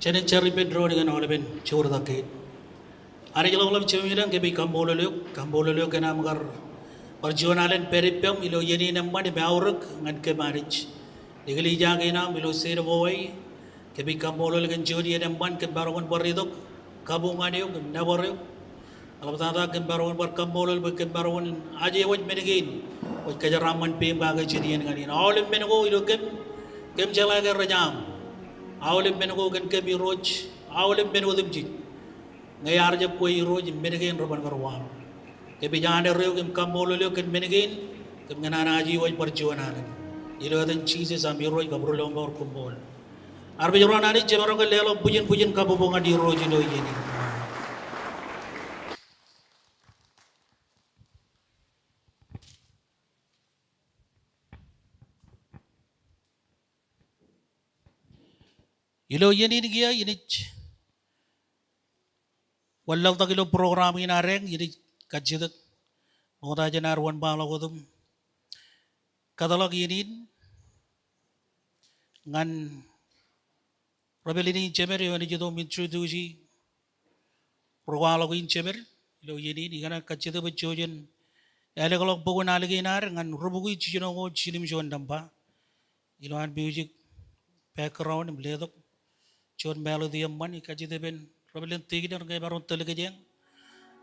Chene Cherry Pedro dengan Oleben Churdake. Ari Jalolam Chemiran Gabi Cambololio Ganamagar, Perjuanalan Peripium, Ilo Yeni Namadi Bauruk, and Kemarich. Legally Jagina, Milo Sedavoy, Gabi Cambolol and Jodi and Ban Kebaron Borridok, Kabumanio, Navarro, Alabata Kebaron Barcambolol, Kebaron, Aje what Menegin, what Kajaraman Pim Bagajidi and all in Menego, Ilokem, Kemjalaga Rajam, all in Menego and Kebi Roach, all in Menodimji. Ngayar jab koi roj menegin roban garwan ke bijane reo kem kambololio ken menegin kem nganana aji waj perjuangan ilo dan cheese ambi roj gabrolo ngor kumbol arbe jorana ni jemaro ke lelo pujen kabubonga di roj ilo yeni ilo yeni ni gia ini Walau tak ilo program ini nareng, jadi kajidak, mau tahu jenar wan bala kodum, kata lagi ini, ngan rebel ini cemer, ini jadi introduce program lagi ini cemer, ilo ini karena kajidak berjojen, ele kalau bukan lagi nar, ngan rubuki cincin aku cincin jon dampa, ilo an music background beledok, jon melody amman, kajidak ben Robelin tinggi dan kayak baru telegajeng,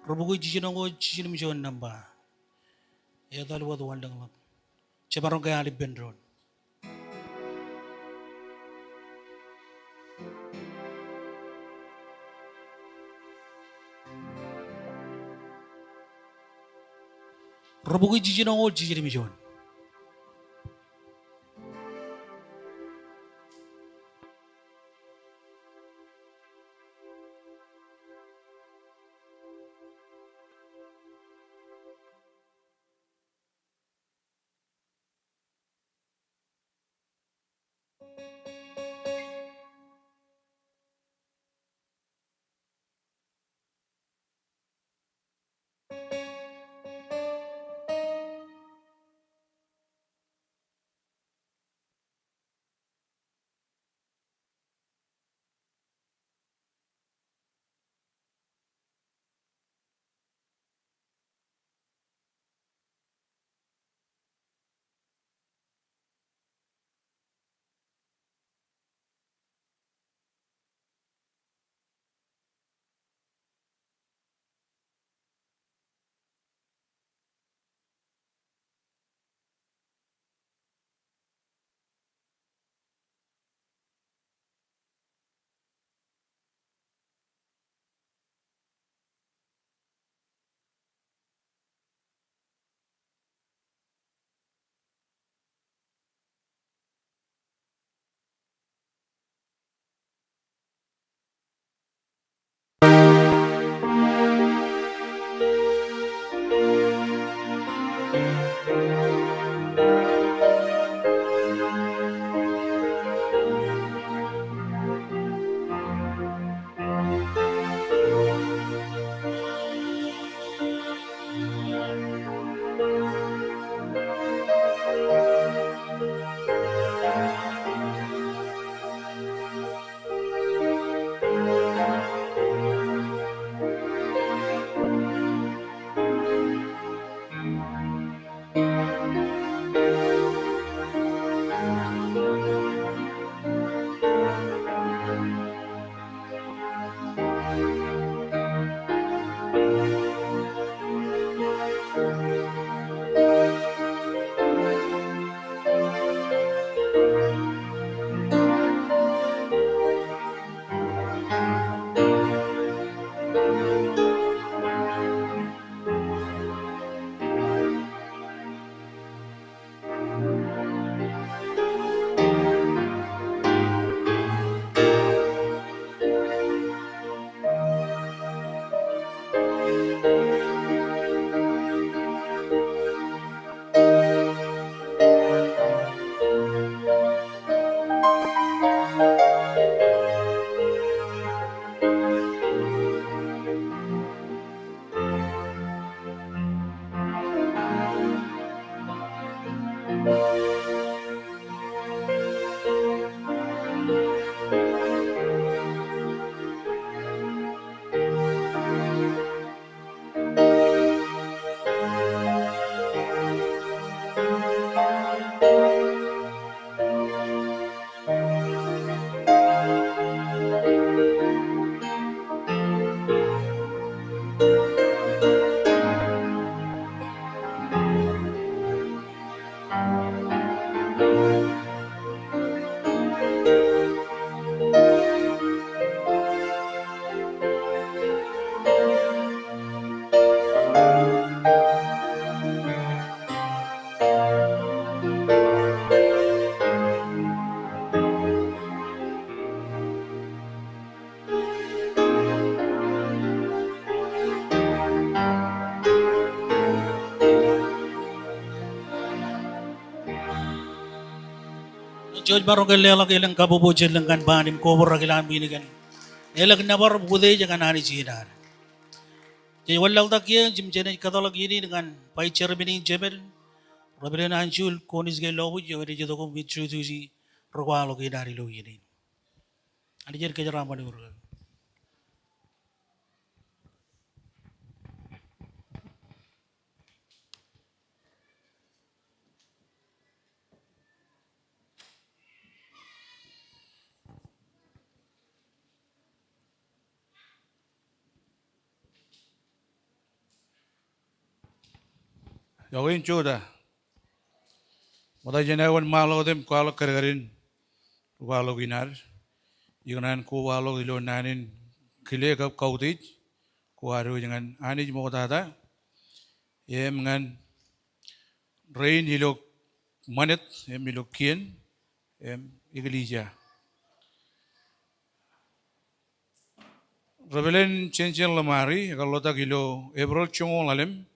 robuku cincin aku cincin mijon nambah, ya tahu buat wandang lah, cebarong kayak alip bendron. Robuku cincin aku cincin mijon. George baru kelela kelang kabobo jelang kan banim kobor kelang bini kan. Elak nabar bude jangan hari cina. Jadi walal tak ya jim jenis kata lagi ini dengan pai cerbini jebel. Rabbilan anjul konis gay lawu jadi jadi ko mitru tu si rokwa lagi dari lawu ini. Ada jadi kejaran mana urang. Yawin chuda. Mata jenawan malo dem kualo kergarin kualo ginar. Jangan kualo ilo nanin kile kap kautij kuaru jangan anij mo tata. Yem ngan rain ilo manet yem ilo kien yem iglesia. Rebelen cencen lemari kalau tak ilo April chongol alim.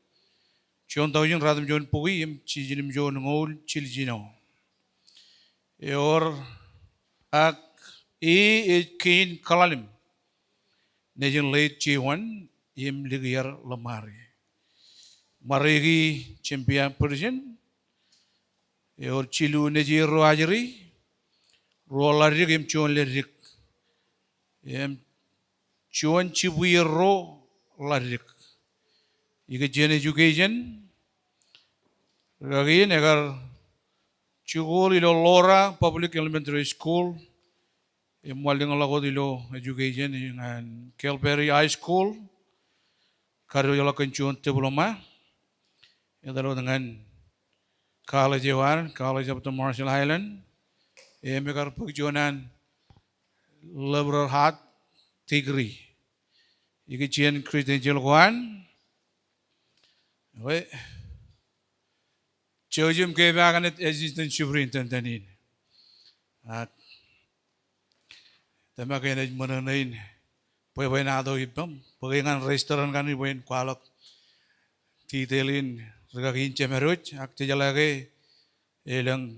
Cion tahu radam jon pui em cijinim jon ngol ciljino. Eor ak kin kalalim. Nejen late ciwan em ligiar lemari. Marigi champion Persian. Eor cilu neji roajri. Roalarik em cion lerik. Em cion cibuir ro larik. Ika jen education. Lagi negar cikul ilo Lora Public Elementary School. Imual dengan lagu ilo education dengan Kelberry High School. Karyo jala kencuan diploma. Yang dengan College College of the Marshall Island. Megar pagjuanan liberal heart degree. Ika jen credential kuan. Weh, Jojum ke bagan it assistant superintendent ini. Tema kena menenain, poin ada ipam, poingan restoran kan ini poin kualok, titelin regakin cemerut, akte jalage, elang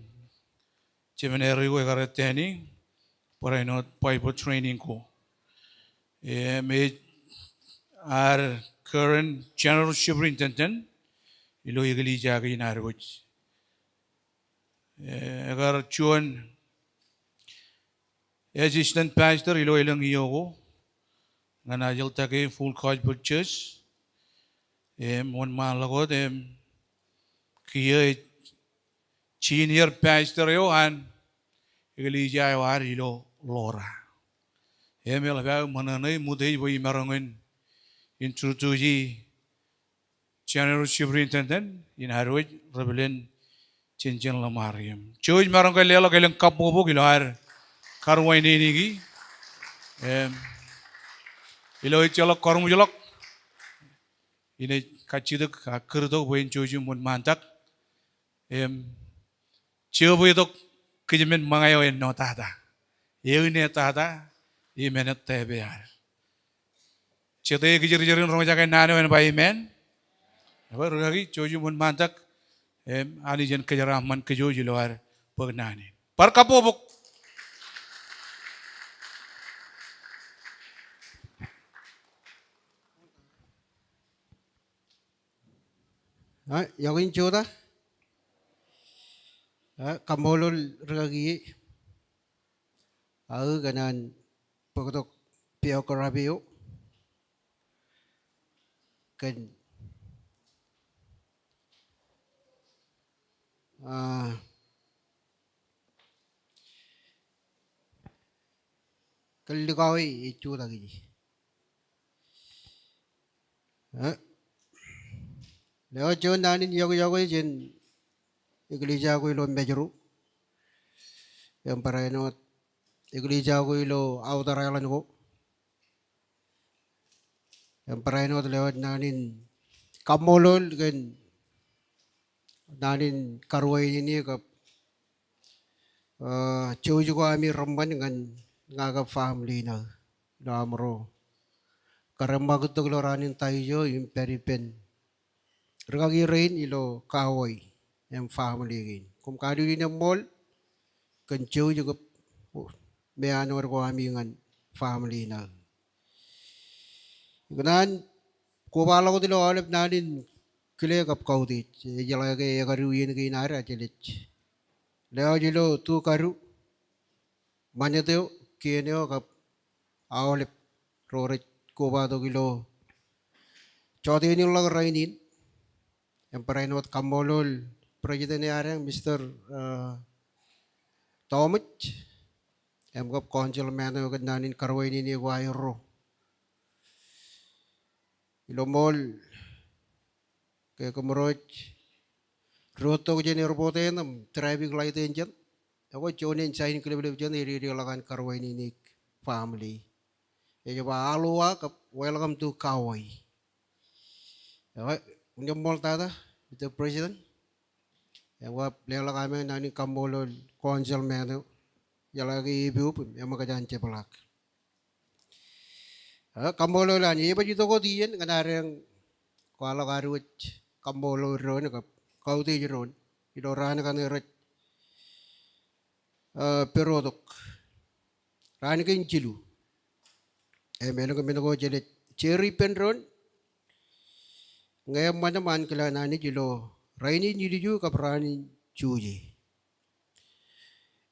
cemeneru gue karet tani, poinot poin training ko. Me our current general superintendent, ilo iglesia ke inaruj. Agar cuan assistant pastor ilo ilang iyo nganajal take full college church mon malagot kiye senior pastor yo an iglesia war ilo Lora mel ba mananay mudey boy marangin introduce general superintendent in Harwich Rebellion Cincin Lamariam. Cuy marang kailang kailang kapobo kilar karwai ini gi. Ilo icalok kormu jalok. Ini kaciduk keruduk boyin cuy mun mantak. Cuy boyidok kejemen mangayo en no tata. Yeu ne tata i menet tebear. Cuy kejer-jerin rumah jaga nano en bayi men. Apa lagi cuy mun mantak. Ani jen kejaraman kejo luar pengnani. Parkapobok. Yawin joda. Kamolol ragi. Aku kanan pokok piau kerabio. Kan Kalikawi itu lagi. Lewat jalan nanin jago jen iglesia ko ilo mejeru. Yang parainot iglesia ko ilo autaralan ko. Yang parainot lewat nanin kamolol kan nanin karway ini kap cuy juga kami remban dengan ngaga family na namro karamba gutok loranin tayo yung peripen regagi rain ilo kahoy yung family gin kum kadu din mall kan jauh juga me anor ko amingan family na. Ikunan ko bala ko dilo alip nanin kile kap kaudi jala ke karu yen ke nara jelit. Leo jilo tu karu manyateo kieneo kap alip roret ko ba to kilo. Choti ni lang rainin. Yang perainot kamolol presiden yang Mr. Tomich. Em gop konjel meno nanin karway ni wairo. Ilomol kaya kumurot roto ko dyan irobote nam traffic light engine. Ako jonin sign kilibili dyan iririlakan karway ni family. Kaya ba alwa kap welcome to Kaway. Okay, unyong mall tata, Mr. President. Yang wap lela kami nani kambolol konjel meno. Yang lagi ibu pun yang makajan cepelak. Kambolol lan iba juto ko diyan kanareng kuala karuit kambolol ron kap kau di ron idorana kan eret perodok rani kin cilu. Meno ko jelet cherry penron. Ngayon man kila nani jilo raini jiliju kaprani cuji.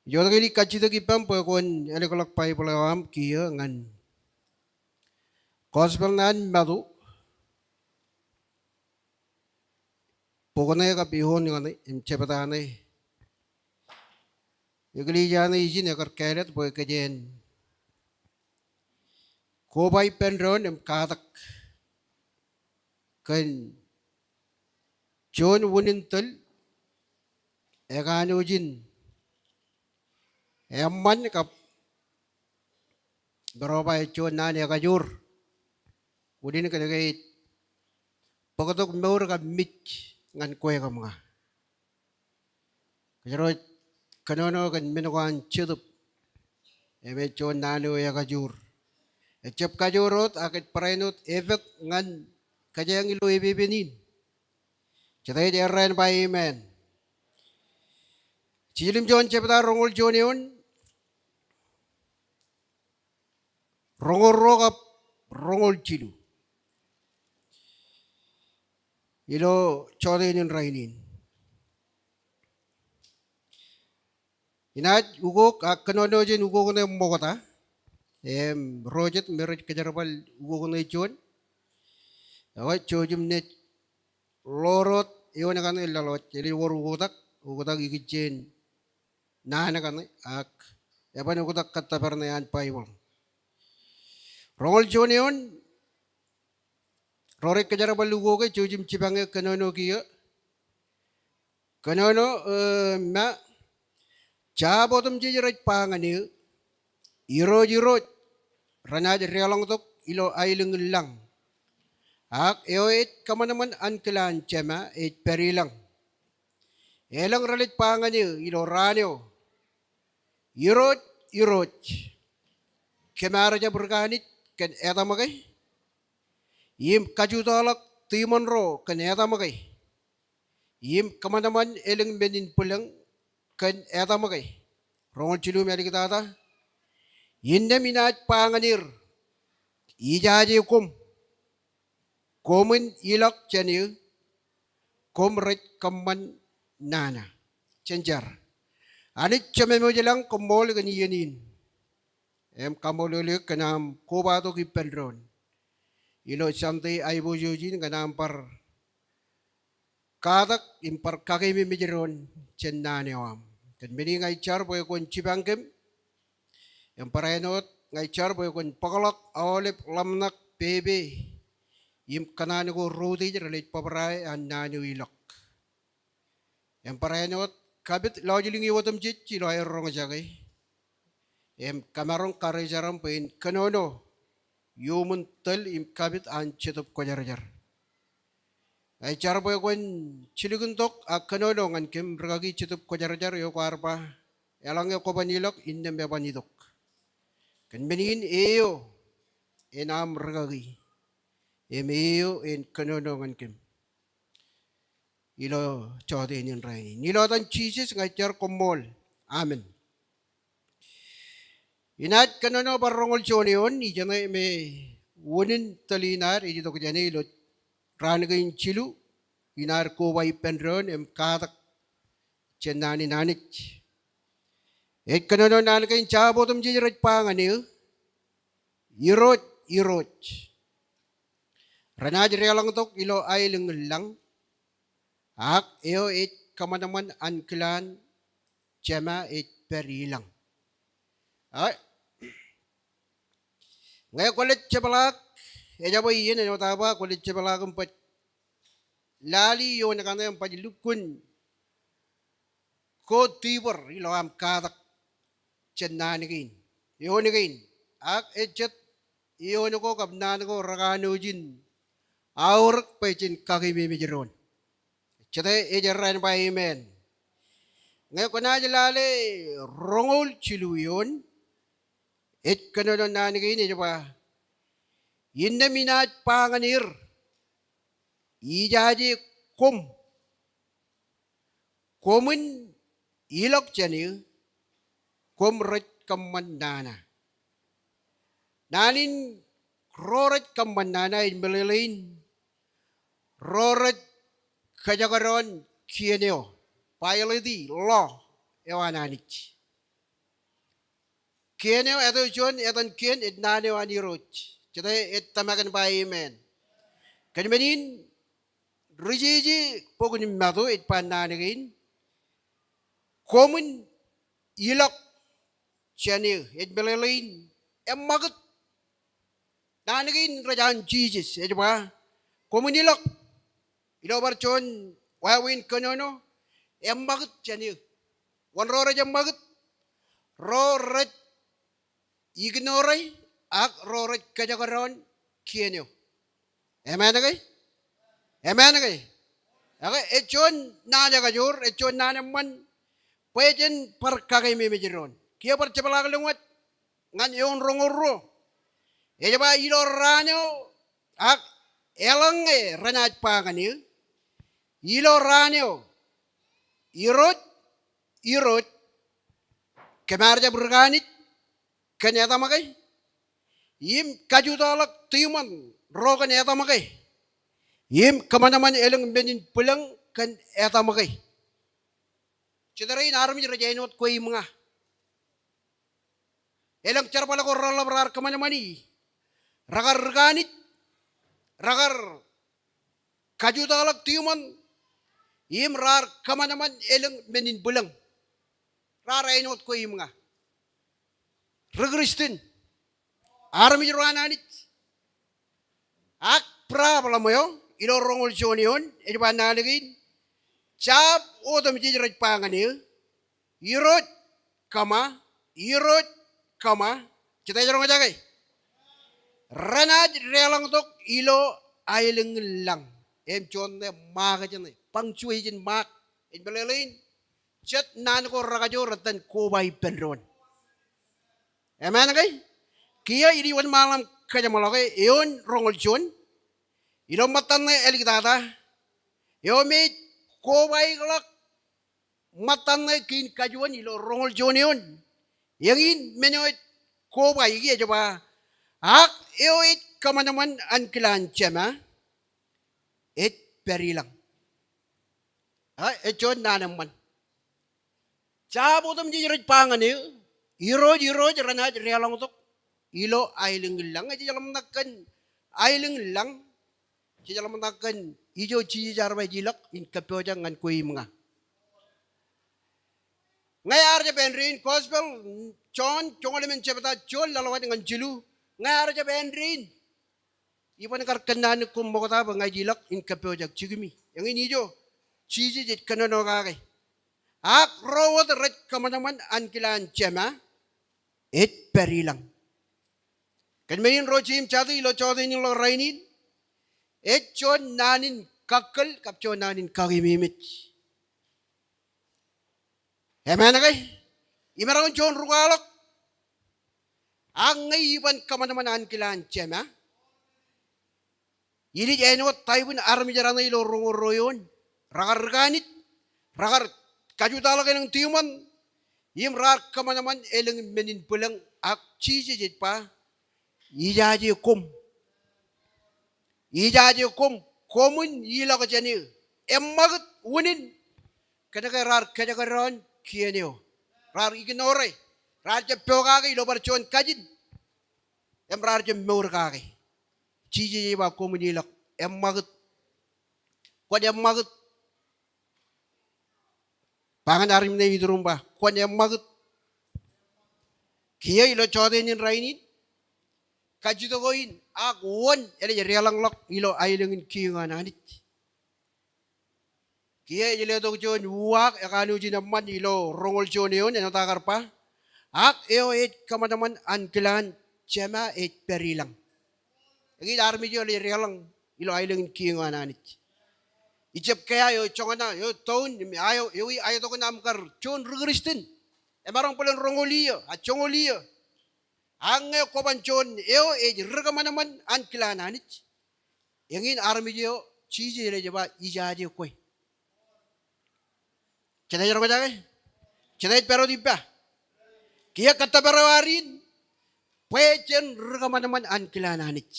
Jodoh kini kacita kipam pekon elekolak pai pelawam kia ngan gospel nan madu pokoknya kapihon ngan cepetane. Yogeli jana izin ekar keret boy kejen. Kobai penron katak. Kan John Wunintel eganujin emman kap berapa John nani ekajur udin kan kait pakatok meur kap mit ngan kue kamga kajero kanono kan minukan chutup eme John nani ekajur ecep kajurot akit perainut efek ngan kaya yang ilo ibibinin. Cetai diarrain pa amen. Cilim John cepeta rongol John yun. Rongol rokap rongol cilu. Ilo cote inin rainin. Inat ugok kanono jen ugok na mokota. Rojet merit kejarabal ugok na John. Awak cojum net lorot iwan kan ilalot jadi war ugotak ikijen nana kan ak yapan ugotak kata pernayan Bible rongol jonion rorek kejar balugo ke cojum cibange kanono kia kanono ma jabotum jejerat pangani iro ranaj realong tok ilo aileng lang. Ak eoit kamanaman an kelan cema et perilang. Elang ralit pangani ilo ranyo. Irot. Kemaraja berkanit ken eta magay. Yim kajutolak timon ro ken eta magay. Yim kamanaman elang benin pulang ken eta magay. Rongol cilum yali kitata. Yinde minat panganir. Ijaji hukum. Komen ilak chani komret kaman nana cenjar. Anit ceme mo jelang komol gani yenin. Em kamolole kanam kobato ki pendron. Ilo samte aibo jojin kanam par kadak impar kakemi mejeron cennane wam. Kan meni ngai char boy kon cibangkem. Em paraenot ngai char boy kon pakalak awalep lamnak pebe. Yim kanani ko roti relit paparai an nani wilak. Yang paraenot kabit lajiling iwatam cici lo air rong jagay. Em kamarong karajaram pain kanono. Yumun tel im kabit an citup ko jar. Ay cara boy kon ciliguntok ak kanono ngan kem regagi citup ko jar yo ko arpa. Elang yo ko banilok indem be banidok. Kan benin eyo enam regagi. Emeo en kanonongan kem. Ilo chote inin rai. Nilo tan Jesus ngajar komol. Amen. Inat kanono barongol chonion ijana me wonin talinar ijito kujane ilo ranagain chilu inar ko wai penron em katak chenani nanik. Et kanono nanagain chabotum jijirat panganil irot. Ranaj realang tok ilo ay lang ak eo et kamanaman anklan chema et perilang. Ay, ngayon kulit cebalak, eja boy yun ano taba kulit cebalak empat lali yon nakana empat lukun ko tiber ilo am katak cenanigin yonigin ak echet yon ko kabnan ko ragano jin aur pecin kaki mimi jeron cete ejaran pa amen ngayon ko na jalale rongol ciluyon et kanono nanigin ito pa yinna minat panganir ijaji komun ilok janil kom ret kamandana nanin roret kamandana in melelin roret kajagaron kieneo pailidi law ewananich kieneo eto jon eton kien et naneo aniroch jadi et tamakan pa amen kanmenin rijiji pogunim mado et pananagin komun ilok chanil et belelin emmagut nanagin rajan Jesus et ba komun ilok ilo barchon wawin kanono emmagut chanil wan rora magut roret ignorai ak roret kajagaron kienyo amen agay amen agay agay echon nana kajur echon nana man pweden parkagay mimijiron kia parchapalag lungat ngan yon rongoro ejaba ilo ranyo ak elang ranat panganil ilo ranyo irot kemarja berganit kanyata makai yim kajutalak tiuman rokan eta makai yim kamanaman elang benin pulang kan eta makai cederain armi rajainot koi mga elang carpala ko ralabrar kamanamani ragar ganit ragar kajutalak tiuman yim rar kamanaman elang benin pulang rarainot koi mga regristin armi roananit ak problem mo yo ilo rongol jonion edi panalagin chap odom jijraj panganil irot kama kita jarong jagay ranaj relang tok ilo ailing lang em chonne maga jane pangchui jin mak in belelin chat nan ko ragajo ratan ko bay penron amen kay kia iriwan malam kaya malakay iyon rongol chon ilo matan na elikdata iyo may kobay kalak matan na kin kajuan ilo rongol chon iyon yangin menyoit kobay iya jaba ak iyo it kamanaman an kilan chema it perilang ay chon nanaman chabutam jijirat panganil iroj ranaj realang tok ilo ailing lang aja jalan nakkan ailing lang aja jalan nakkan ijo ci jarba jilak in kapojang ngan kui mga ngayar ja benrin gospel chon chongole men chebata chol lalawat ngan jilu ngayar ja benrin iban kar kanan kum mokota ba ngai jilak in kapojang chigmi yang ini jo ciji jit kanono kagay ak rawat ret kamanaman an kilan chema et perilang kan main rojim chadi lo chodi ni lo rainin et chon nanin kakal kap chon nanin kagimimit amen kay imarang chon rugalok ang ngayiban kamanaman an kilan chema yili jeno taibun armi jarana ilo rongoroyon ragar ganit ragar kajutala ng tiuman Im rar kamanaman eleng menin pulang ak chiji jit pa. Ijaji kum. Ijaji kum. Komun ila ka jani. Emmagat unin. Kadaka rar kadaka ron kienyo. Rar ignore. Rar je pyoga ilo barchon kajin. Em rar je meur kage. Chiji ba komun ila emmagat. Kwad emmagat. Pangan arim ne idurumba. Kwad emmagat. Kia ilo chode nin rainin. Kajito goin. Ak won. Ele je realang lok. Ilo ailengin kiengan anit. Kia ile dog jon uak. Ekanu jinaman ilo rongol jon yon. Eno takar pa. Ak eo et kamadaman ankilan. Jema et perilang. Egi armi jo le realang. Ilo ailengin kiengan anit. Ijep kaya yo chongana yo tahun ayo to kenam kar chon rugristen. Emarang palen rongolio a chongolio. Ange koban chon eo regamanaman an kilananit. Yangin armi jo chiji le jaba ijaje koi. Chena jero bada ke? Chena pero dipa. Kia kata barawarin. Pechen regamanaman an kilananit.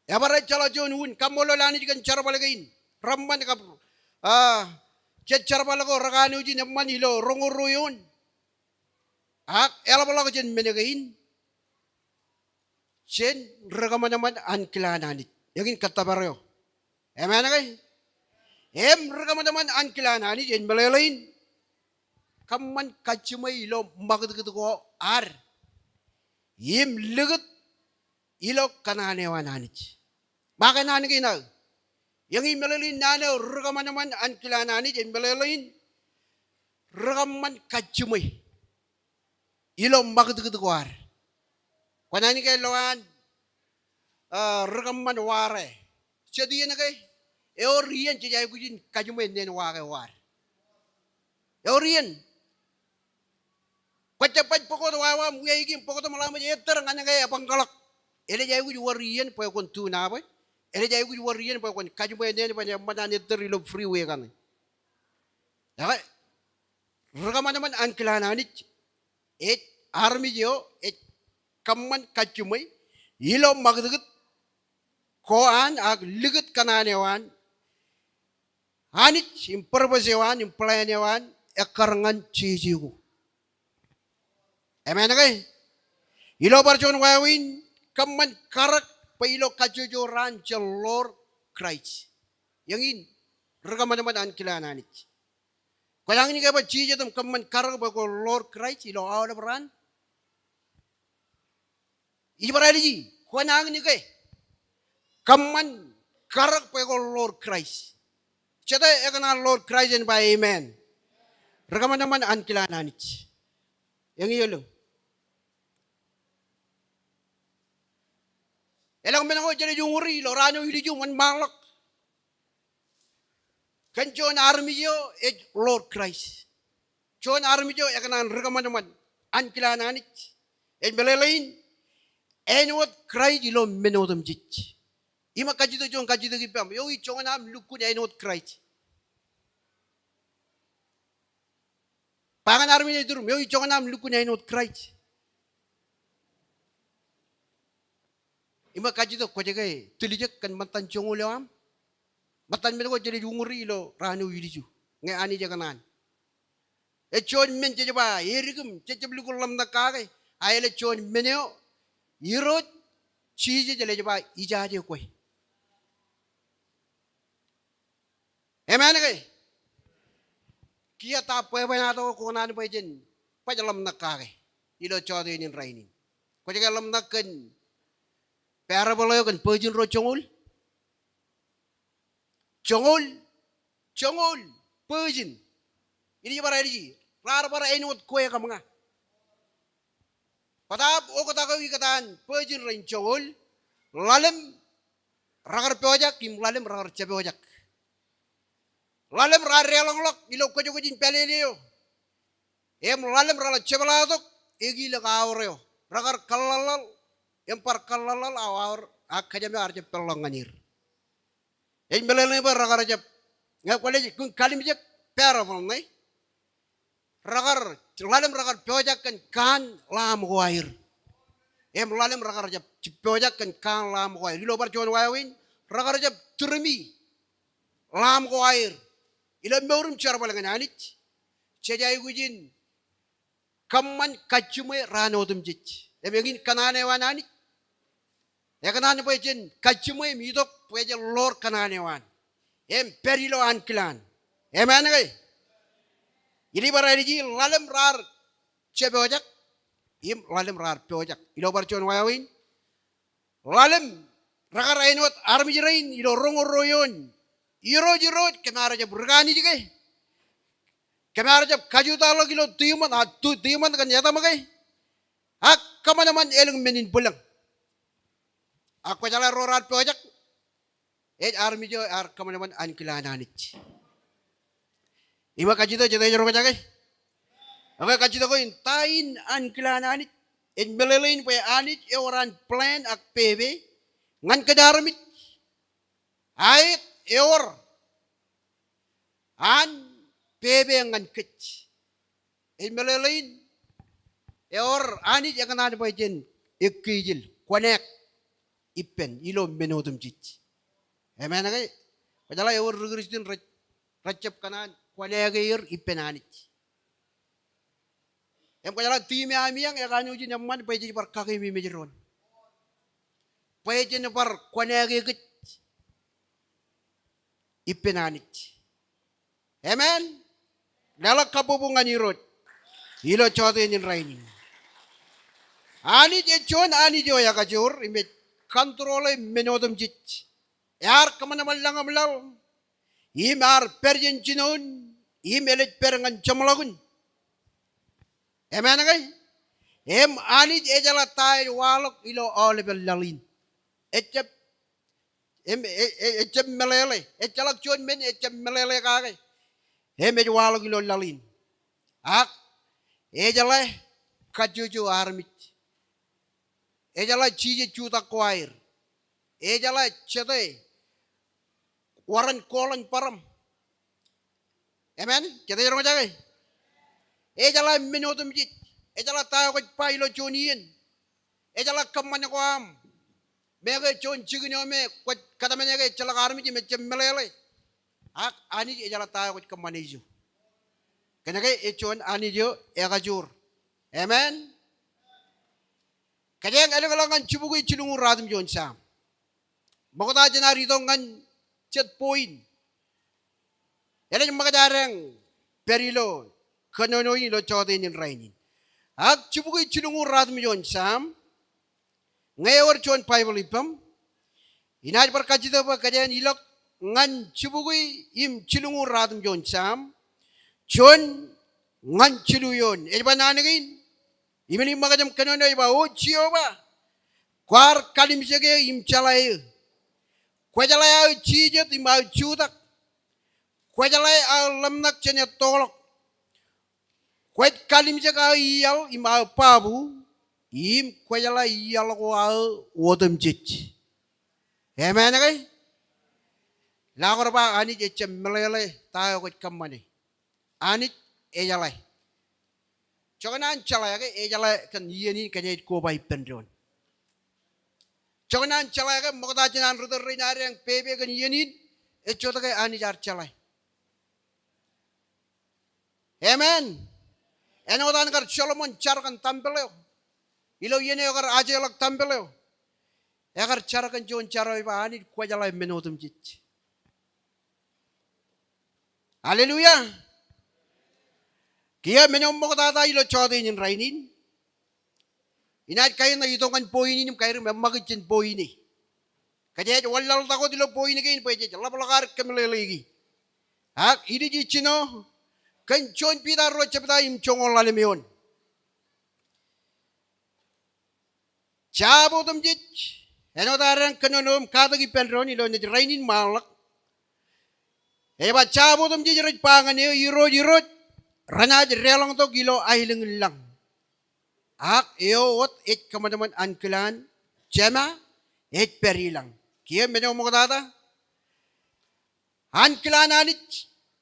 Yabarai chala jon un kamolo lani kan cara balagain ramman ka cara balago raganu jin amman ilo rongoruyon ak elabalago jen menagain jen ragamanaman an kilananit yagin katabaryo emana kay ragamanaman an kilananit jen balalain kamman kachimay ilo magdagad ko ar legat ilo kananewananit. Maka nani kina. Yang imelalin nana regamanaman an kilanani jen melalin regaman kacumay. Ilo magdagdagwar. Kanani kay lawan regaman ware. Jadi na kay eorian jay kujin kacumay nen ware war. Eorian. Kacapat pokok wawam uyagin pokok malama jeter ngana kay apangkalak. Ele jay kuj warian po kon tuna ba. Ele jay kuj warian po kon kajumay nen pa manan iter ilo freeway kan. Daka ragaman naman an kilananit et army jo et kamman kajumay ilo magdagat koan ag ligat kananewan anit imperbasewan implanewan ekarangan chijigo. Amen kay. Ilo barjon wawin kaman karak pa ilo kajujuran sa Lord Christ. Yang in, ragaman naman ang kilananit. Kailangan niya ba chijatam kaman karak pa ko Lord Christ, ilo awal peran. Ibarali ji, kailangan niya kay kaman karak pa ko Lord Christ. Siyata ekan Lord Christ and by amen. Ragaman naman ang kilananit. Yang iyo lang. Elang menako jadi junguri lo rano hili juman malak. Kan John army yo Lord Christ. John army yo ekanan regaman an kilananit. Belelain what Christ lo menodam jit. Ima kajito John kajito gipam. Yo i John am lukun what Christ. Pangan army yo durum yo i John am lukun what Christ. Ima kajito ko jagay tulijak kan matan chongo lewam. Matan meno ko jadi junguri lo ranu yiliju. Ngai ani jaganan. Chon men jaba yerigum jajablu ko lam nakagay. Ayele chon meneo yirot chije jale jaba ijaje koy. Amen kay. Kia ta pwede na to ko nan pa jen pa lam nakagay. Ilo chode nin rainin. Ko jagay lam nakkan parabolo kan pejin ro chongol. Chongol, pejin. Ini bara ini. Bara enot kue kamanga. Patap o kata kau ikatan pejin rin chongol. Lalem ragar peojak kim lalem ragar cepeojak. Lalem ragar realonglok ilo ko jogin peleleo. Lalem ragar cepelatok egi la kaureo. Ragar kalalal empar kalalal awar akajame arje pelonganir. Melele ba ragar jap. Nga kwale kun kalim jek parable nai. ragar lalem ragar pyojakan kan lam wair em lalem ragar jab pyojakan kan lam wair ilo bar jon wawin ragar jab turmi lam wair ilo meurum char balangan anit chejai gujin kamman kachume ranodum jich em yagin kanane wanani ya kanane pojen kachume midok poje lor kanane wan em perilo an klan em anagay ini barai ji lalem rar cebojak im lalem rar pojak ilo barjon wawin lalem ragar ainot armi jirain ilo rongoroyon iro jirot kenara jab regani jige kenara jab kajuta lo kilo tiuman kan yata magai ak kamana man eleng menin bulang aku jala rorar pojak armi jo ar kamana man an kilananit ima kajito jeta jero kajake aga kajito ko tain an kilananit en melelein pe anit e oran plan ak pebe ngan kedarmit ait eor an pebe ngan kech en melelein eor anit yang kana pe jen ekijil konek ipen ilo menodum jich amen aga kajala eor rugristin racap kanan kwalegair ipenanit em kajala timi amiang ya kanyu jin yaman peje par kake mi mejeron peje ne par kwanege ipenanit amen dala kabubungan irot ilo chote nin rainin ani je chon ani jo ya kajur imbe kontrole menodum jit yar kamana malanga malal imar perjen jinon imelet perangan jamlagun emana kai em anit ejala tai walok ilo olebel lalin echep echep melele echalak chon men echep melele kage em ej walok ilo lalin ak ejala kajuju armit ejala chije chuta kwair ejala chete waran kolan param amen kita jorong jaga jala minodum jit jala tayo ko pailo chonien jala kamman ko am mege chon chigno me ko kadamene ge chala garmi ji me melele ak ani jala tayo ko kamman ijo kenake chon ani jo gajur amen kadang alang chubugu chilungu radum jon sam bokota jenari dongan chat point yana magadarang perilo kanonoy lo chote nin rainin ak chubugu chilungu radum jon sam ngayor chon bible ipam inaj par kajida ba kajan ilok ngan chubugu im chilungu radum jon sam chon ngan chiluyon eba nanagin imani magajam kanonoy ba o chioba kwar kalim jege im chalay kwajalaya chijet ima chudak kwajalaya lamnak chenya tolok kwet kalim jaga iyal ima pabu im kwajala iyal ko wodam jit amen kay lagor ba ani je melele tayo ko kamane ani ejalay choganan chalay kay ejalay kan yeni kanye ko bay pendron choganan chalay kay mokta jinan ruder rinare yang pebe kan yenin echota kay ani jar chalay amen enodan kar Solomon char kan tampeleo ilo yene kar ajelak tampeleo agar char kan jon charo iba ani ko jalay menotum jit haleluya kia menyom mokta ta ilo chote nin rainin inat kayo na itongan poini nim kayo memagichin poini kaya walal tako dilo poini kayo pwede lapalakar kamilelegi ak ini ji chino kan chon pita ro chapta im chongol lalemion chabo tum jit eno darang kanonom katagi penron ilo ni rainin malak eba chabo tum jit rit pangan iro ranaj relang to gilo ailing lang ak eot et kamadaman ankilan chema et perilang kia menyo mo data ankilan anit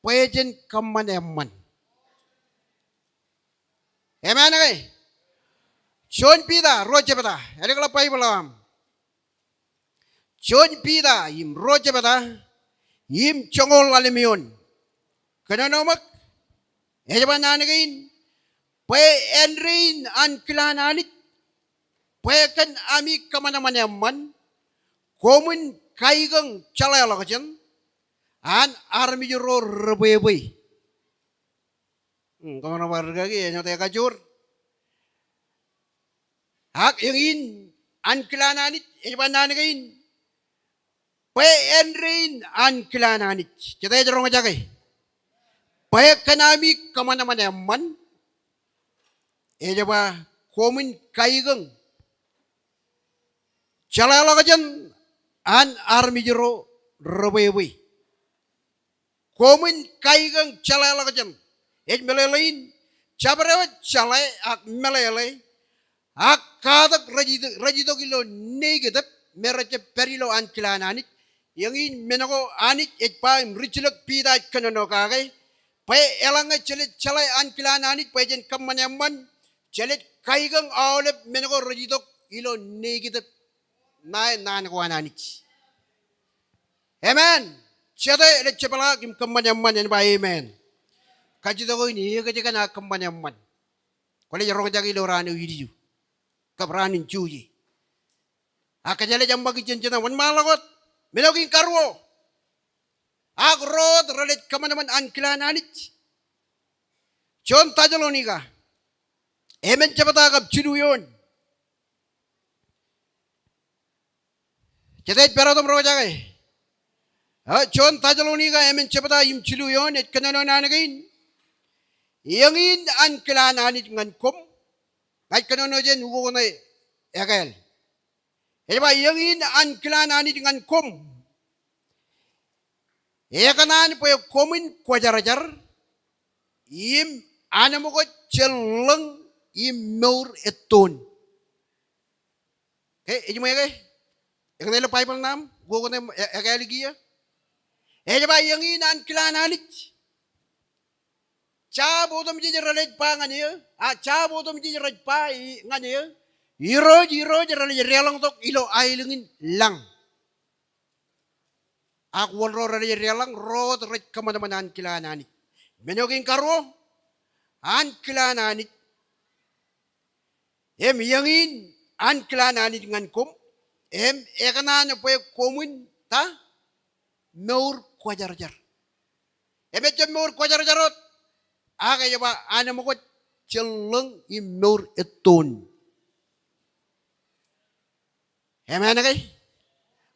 pweden kamaneman Amen kay. John pida roje bata. Ele kala Bible am. John pida im roje bata. Im chongol alimion. Kana nomak. Ejaban nanagain. Pe enrin an kilananit. Pe kan ami kamana-mana man. Komun kaigang calala kajan. An armi juro rebebe. Kamana warga ki nyote kajur. Hak yang in an kilananit ejaban nanagain. Pe enrin an kilananit. Kita jarong aja kay. Pe kanami kamana-mana man. Ejaba komun kaigang calala kajan an armi jero rebebe. Komun kaigang calala kajan. Melelain cabarawa calai ak melelai ak kadak rajito kilo negatif meraja perilo an kilananit yang in menako anit pa richilak pida kanono kagai pa elanga celit calai an kilananit pa jen kamanyaman celit kaigang awlep menako rajito kilo negatif nan ko ananit. Amen. Cete le cepala kim kamanyaman en ba amen. Kajito ko ini kajaga na kamanyaman. Kole jarong jagi lorane widiu. Kabranin cuyi. Akajale jam bagi jencena wan malagot. Menoging karwo. Agrod relet kamanaman an kilananit. John tajalonika. Emen cepata kap ciduyon. Cetet peratom ro jagai. John tajalonika emen cepata im ciduyon et kanano nanagain. Yangin an kilananit ngan kum. Ngai kanono jen ugo na egal. Eba yangin an kilananit ngan kum. Ekanan po yung kumin kwajarajar. Im anamo ko chelang im maur eton. Iji mo yagay. Yung nila Bible nam. Ugo na egal giya. Eba yangin an kilananit. Cha bodom ji ralet pa ngani cha bodom ji ralet pa ngani iro ralet relang tok ilo ailingin lang ak won ro ralet relang ro ralet kamana-manan kilanani menoging karo an kilanani em yangin an kilanani ngan kum em ekana po komun ta maur kwajar-jar em maur kwajar-jarot Aga ya ba ana mo ko celeng imur eton. Hemana kay?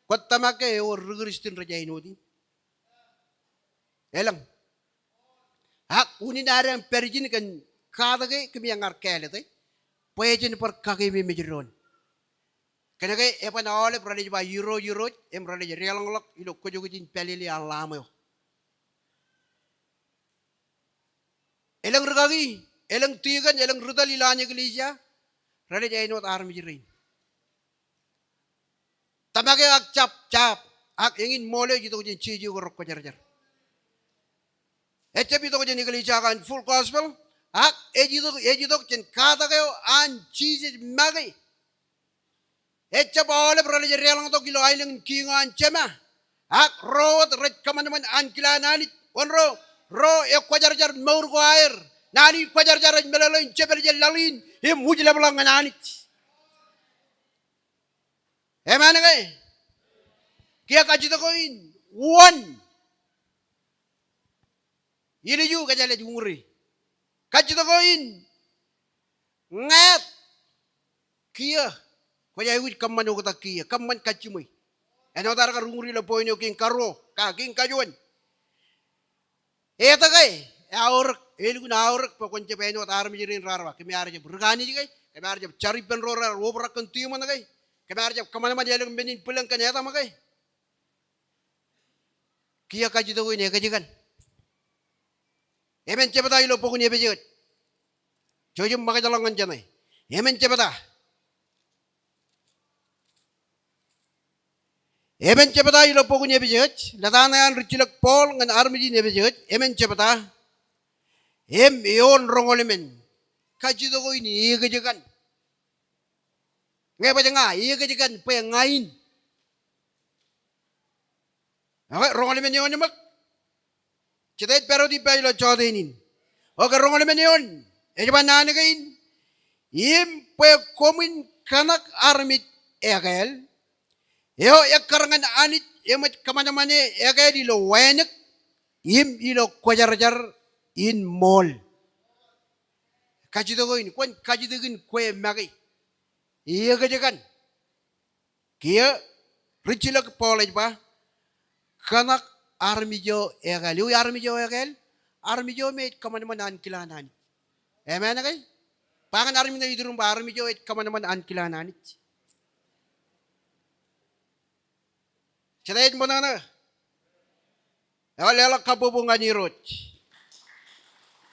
Kotama kay o ruguristin raja inodi. Elang. Hak uninare ang perjin kan kada kay kami ang arkele tay. Pwede par kagay mi medron. Kana kay epa na ole prali ba euro em prali relang lok ilo ko jogin pelili alamo. Elang regagi, elang tigan, elang rudal ilanya gelisya, rada jai not armi jirin. Tamake ak cap, ak ingin mole gitu jen ciji gorok ko jar. Ecep itu jen gelisya kan full gospel, ak ejito jen kata kayo an ciji magi. Ecep ole rada jai relang to kilo ailing kingan cema, ak road red kamanaman an kilananit, onro. Ro e kwajar-jar maur ko air. Nani kwajar-jar melaloin cepel lalin. E mujila belang nanit. E mana kay? Kaya kajito ko in. One. Yili yu kajale jungri. Kajito ko in. Ngat. Kia. Kaya iwit kamano ko ta kia. Kaman kachimoy. Ano tara ka rungri la po inyo king karo. King kajuan. Eta kay aur elu na aur pa konche peno armi jirin rarwa kemar je burgani je kay kemar je cari pen rora obra kan tiyo man kay kemar je kamana ma dialog benin pulang kan eta ma kay kiya ka jito ko ne kajikan emen chebata ilo pokun yebe je jojum maka jalangan janai emen chebata Emen cepata ilo pokun yebe je latana an richilak pol ngan armi ji yebe je emen cepata em yon rongolemen kaji to ko ini kejakan. Ngai pa nga kejakan pa ngain. Okay, rongole men yon mak. Citait pero di pa ilo chodenin. Okay, rongole men yon. Ejaban nane kain. Im pa komin kanak armit egel. Yo karangan anit emat kamana-mane egel ilo wenek. Im ilo kwajar-jar in mall. Kaji to ko ini, kwan kaji to ko kwe magi. Kejakan. Kia richilak polej ba? Kanak armijo egel. Yung armijo egel? Armijo may kamanaman ankilanan. Amen na kay? Pangan armi na idurong ba? Armijo at kamanaman ankilanan. Siyayit mo na. Lalak kabubungan ni Rot.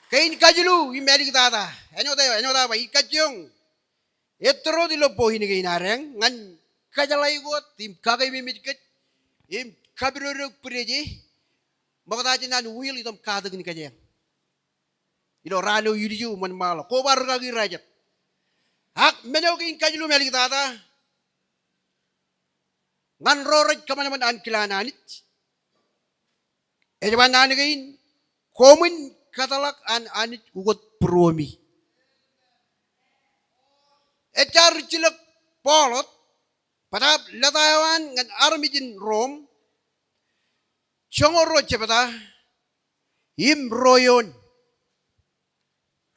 Kain kajulu, imeri kita ta. Ano tayo ba? Ikadyong. Etro dilo po hinigay nareng. Ngan kajalay ko, tim kagay mimidikit. Im kabirurug preji. Makatatin na nuwil itom kadag ni kanyang. Ilo ralo yudiyo man malo. Kobar kagi rajat. Hak menyo kain kajulu meri kita ta. Ngan roraj kamanaman an kilananit. Ejaban nanagain, komin katalak an anit ugot promi. Ecar cilak polot, pada latayawan ngan armijin Rom, chongoro cepata, im royon.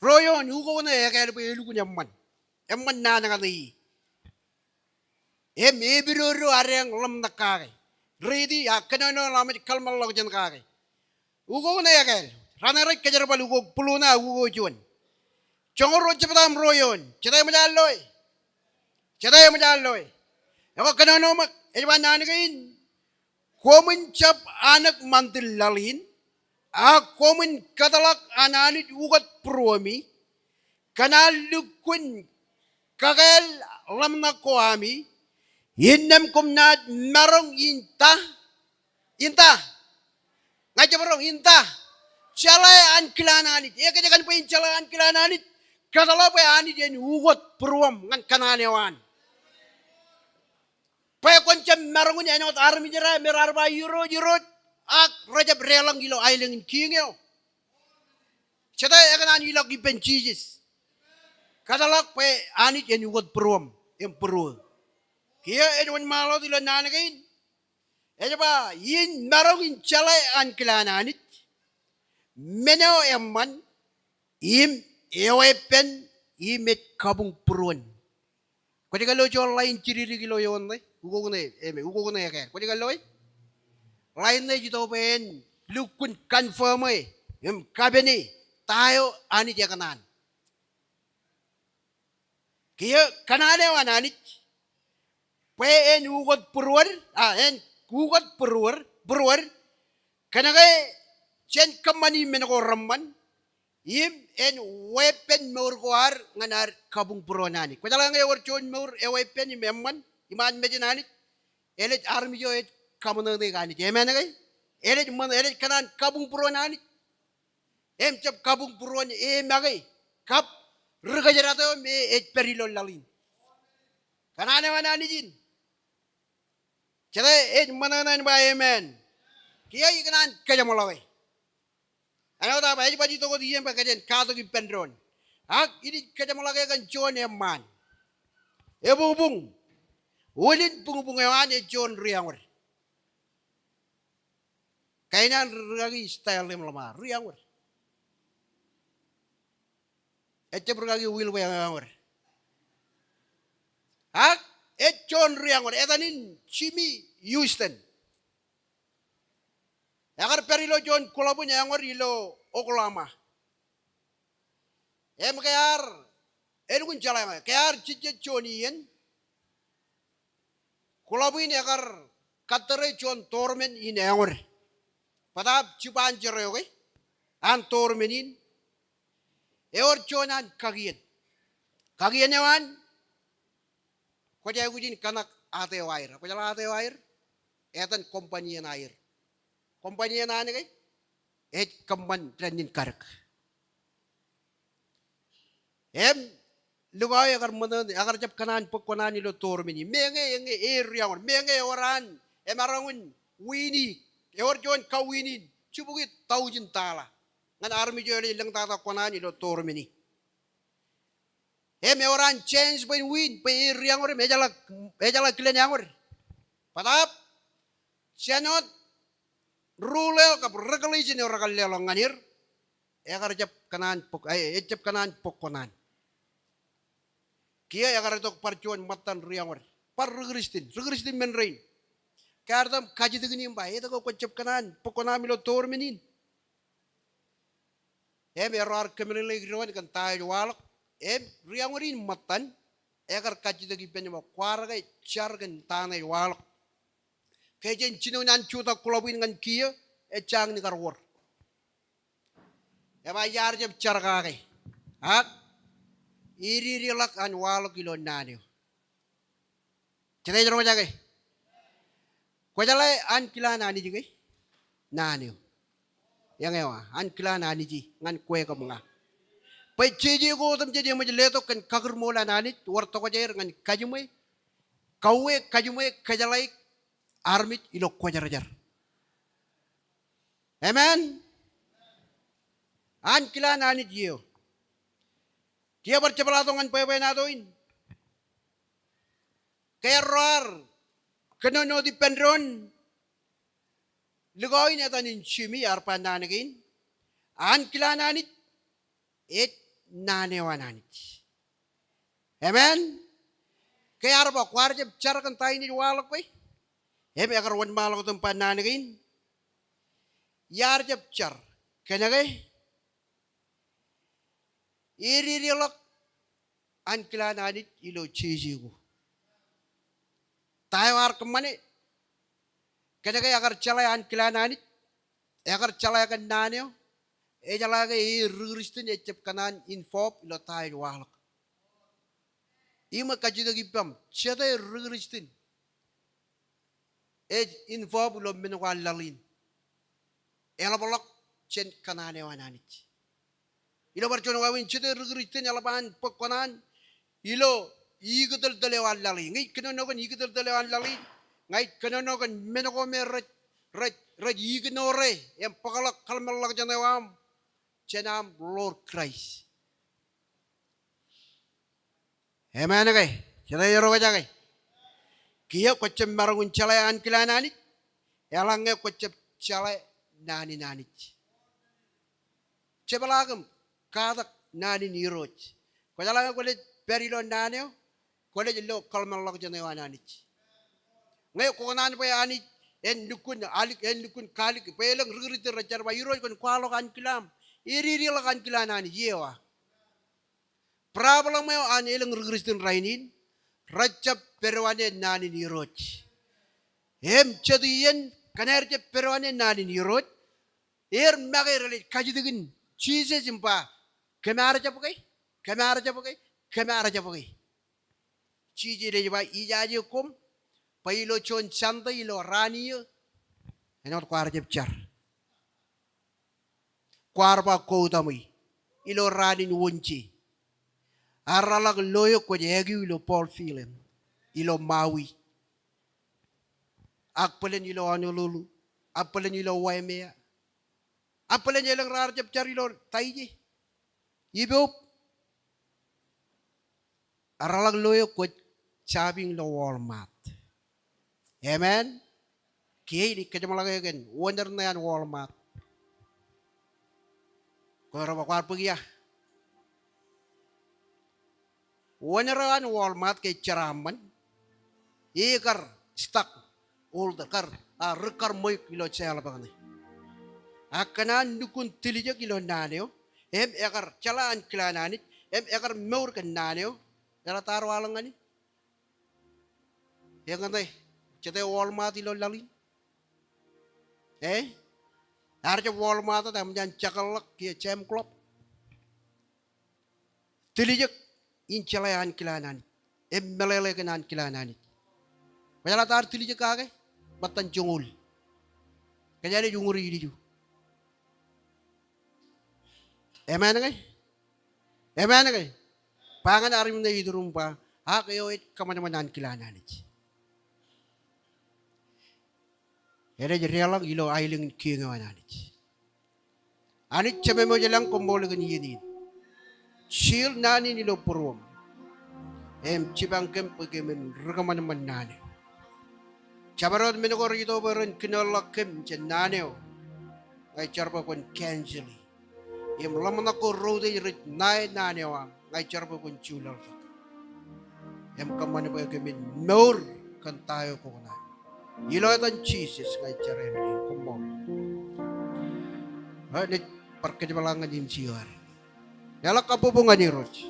Royon, ugo na ya kaya lupa iluku nyaman. Emman na nangatay. Ebiruru areng lam nakakay. Ready, akanono lamit kalmal lag jan kakay. Ugo na yakel. Ranarik kajar bal ugo puluna ugo juan. Chongoro cepatam royon. Cetai majaloy. Cetai majaloy. Ako kanono mak ejaban nanagain. Komin cap anak mantil lalin. Komin katalak ananit ugat promi. Kanal lukun kakel lam na koami. Innam kumnad marong inta. Ngaja marong inta. Calay an kilananit. Eka jagan pa in calay an kilananit. Katala pa anit yan ugot pruam ngan kananewan. Paya koncam marong ni anot armi jara merarba euro. Ak rajab relang gilo ailengin kingyo. Cata eka nan ilok ibencijis. Katala pa anit yan ugot pruam. Yang pruam. Kia edwan malo dilo nanagain. Eja ba yin marong in calay an kilananit. Meno emman im ewepen imet kabung purun. Kau kalau jual lain ciri kilo yon deh, ugo kene ya kan. Kau kalau lain deh juta pen lukun confirm em kabeni tayo ani dia kanan. Kia kanane wananit. En ugot purun, en ugot purun, kanagay chen kamani menako ramman, im en wepen murguar nganar kabung puronani. Kau jalan ngewar chon mur wepen imemman, iman medinani, elit army jo et kamunang dekani. Jemen ngay, elit kanan kabung puronani, cap kabung puron magay, kap rugajarato me et perilol lalin. Kanane wanani jin. Jadi mananan ba amen. Kia ikanan kaya malaway. Ano ta ba iba dito ko diyan pa kaden kato gi pendron. Ak ini kaya malagay kan John Eman. Ebubung. Ulin bung yawan e John Riangwer. Kainan ragi style lem lama Riangwer. Ece bergagi will Riangwer. Ak John Riangwer, etanin Jimmy Houston. Agar perilo John kulabu nyangor ilo Oklahoma. Kayar, kun jalan kayar cincin Johnian. Kulabu ini agar katere John Tormen ini angor. Padahal cipan jeroy, an Tormenin. Johnan kagian yawan. Kau jangan kujin kanak ate air. Kau jalan ate air, etan kompani air. Kompani air ni kay, keman trenin karak. Em lugai agar mana agar jab kanan pokkonan ilo tormini menge enge area menge oran emarangun wini ewar jon kawini cubugi taujin tala ngan army jole lang tata konan ilo tormini em oran change by win by area ngor mejala kilen yangor padap sianot rule kap regulation ora kalelo nganir agar jab kanan pok jab kanan pokkonan Kia yang ada parcuan matan riangor, par regristin menrain. Kardam kaji tegini mbak, itu kau kocap kanan, pokoknya milo tor menin. Error kemenin lagi rawan kan tayo walak, riangorin matan, agar kaji tegi penyama kuarga chargan tanay walak. Kajian cino nan cuta kulabin dengan kia, cang ni karwar. Bayar jam charga kay, iri rilak an walok ilo nanio. Cerai jorong jaga. Kau jalai an kila nani juga. Nanio. Yang ewa an kila nani ji ngan kue ka mga. Pai ceji ko tam ceji mo jeleto kan kagur mola nani warto ko jair ngan kajume. Kajume kajalai armit ilo ko jar. Amen. An kila nani jiyo. Dia bercepelatongan pewe nadoin. Keror. Kenono di pendron. Lugoin etanin chimi arpan nanagin. An kilananit. Et nanewananit. Amen. Kaya arba kwarjab charakan tayo ni walak ko. Eme akarwan malak itong pananagin. Yarjab char. Kanagay. Iririlak an kilananit ilo chejigo. Tayo kemana? Kaya agar calai an kilananit, agar calai kan nanyo, jalaga riristin ecep kanan infop ilo tayo walak. Ima kajido gipam, siya riristin. Infop ilo minuwa lalin. Elabolak chen kanane wananit. Ilo barcono wawin cete rigritin yalapan pokkonan ilo igedel delewan lali ngai kenono kan igedel delewan lali ngai kenono kan menoko meret red ignore yang pakalak kalmalak janewam cenam Lord Christ. Amen kay cete yoro kaja kay kia kocem marangun calayan kilananit yalange kocep calay nani cebalagam kadak nani niroj. Kau jalan kau lihat perilo nani, kau lihat lo kalman log jane wana nich. Ngai kau nani paya ani en dukun kalik pelang rigrit rajar ba iroj kon kualo kan kilam iri kan kilan nani yewa. Problem mo ani elang rigritin rainin rajab perwane nani niroj. Cediyen kaner je perwane nani niroj. Magai kajidigin Jesus impa. Kemara japakai. Cici dia jawab ijaji hukum. Pailo con santai ilo rani. Enot kuar jepcar. Kuar ba kau tamui. Ilo rani nuwunci. Aralak loyo ko jegi ilo Paul Phelan. Ilo Maui. Akpalen ilo Honolulu. Akpalen ilo Waimea. Akpalen ilo rar jepcar ilo Taiji. Ibu aralag loyo ko sabing lo Walmart. Amen. Kaya di kajamalagay again. Wonder na yan Walmart. Kung rabakwar pagi ya. Wonder yan Walmart kay Charaman. Ikar stock older kar rekar moy kilo saya lapang ni. Akanan dukun tilija kilo nanyo. Ekar calaan kilananit, ekar meur kan nanyo, kala taro alang ani. Yang kan cete Walmart ilo lali. Arja Walmart ta menjan cakalak kia cem klop. Tilijak in calaan kilananit, melele kanan kilananit. Kaya tar tilijak kage, batan jungul. Kaya ni junguri di ju. Amen kay? pangan arim na idurumpa, kayo it kamanaman kilanan it. Era jadi lang ilo ailing kingawan it. Anit sabi mo jalang kumbolagan yinin. Shield nani nilo purwam. Cibang kem pagamin rekaman nani. Cabarot minokor ito baron kinalak kem jananeo. Ngay charpa kon canceli. Laman ako road rit nai naneo ngay charpa kon chulal. Kaman pa gamin nor kan tayo ko na. Ilatan Jesus ngay charene kumbol. Nit perkejalangan din siar. Yalak kapubungan ni Roch.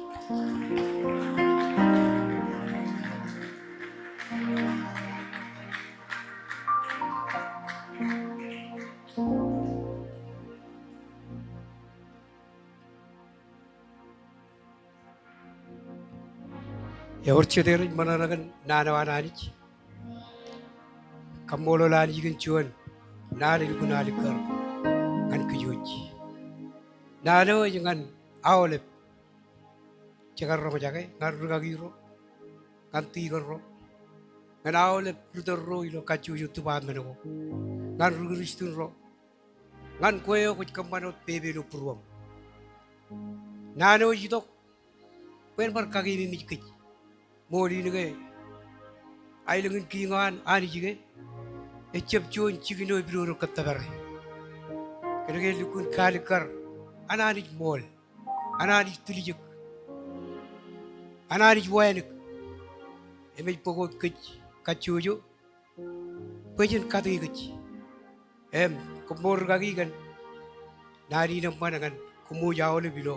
Yaurcheder mananagan nanawananich. Kamololan jigen chuan. Nalil gunalikar. Kan kuyuji. Nalo jangan awalep. Jangan roh jagai ngarugagiro. Kanti garo. Ngan awalep rudero ilo kacu YouTube ameno. Ngan ruguristun ro. Ngan koyo kuch kamanot bebe lo purwam. Nano jidok. Pen par kagi mimikij. Mori nge. Ailungin kingan ani jige. Ecep chuan chigino biro katabare. Kene lukun kalikar. Anarij mol, anarij tulijek, anarij wayanik. Emej pokot kec, kacujo, pejen kati kec. Kumor kaki kan, nari nampan kan, kumu jauh lebih lo.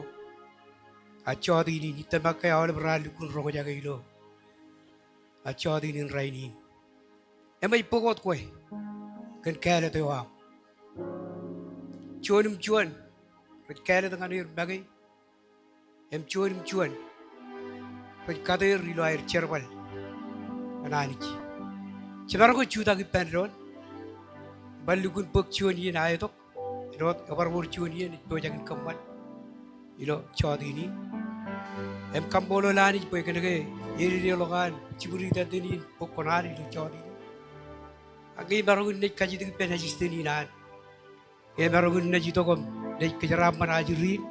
Acau ini, kita makai awal berlalu kun roh jaga ilo. Acau ini raini. Emej pokot kue, kan kaya tu wam. Cuan. Kaya dengan air bagai, cuan, kader rilo air cerbal, ananici. Sekarang aku cuta ki penron, balukun pek cuan ini ayat tok, rot kabar bor cuan ini tu jangan kemal, ilo cawat ini, kambolo lani pun kena ke, iri lokan, ciburi tadi ini pokonari ilo cawat ini. Agai baru ini kaji tu penajis ini nan, baru ini jitu kom. Dari kejaraman ajurin,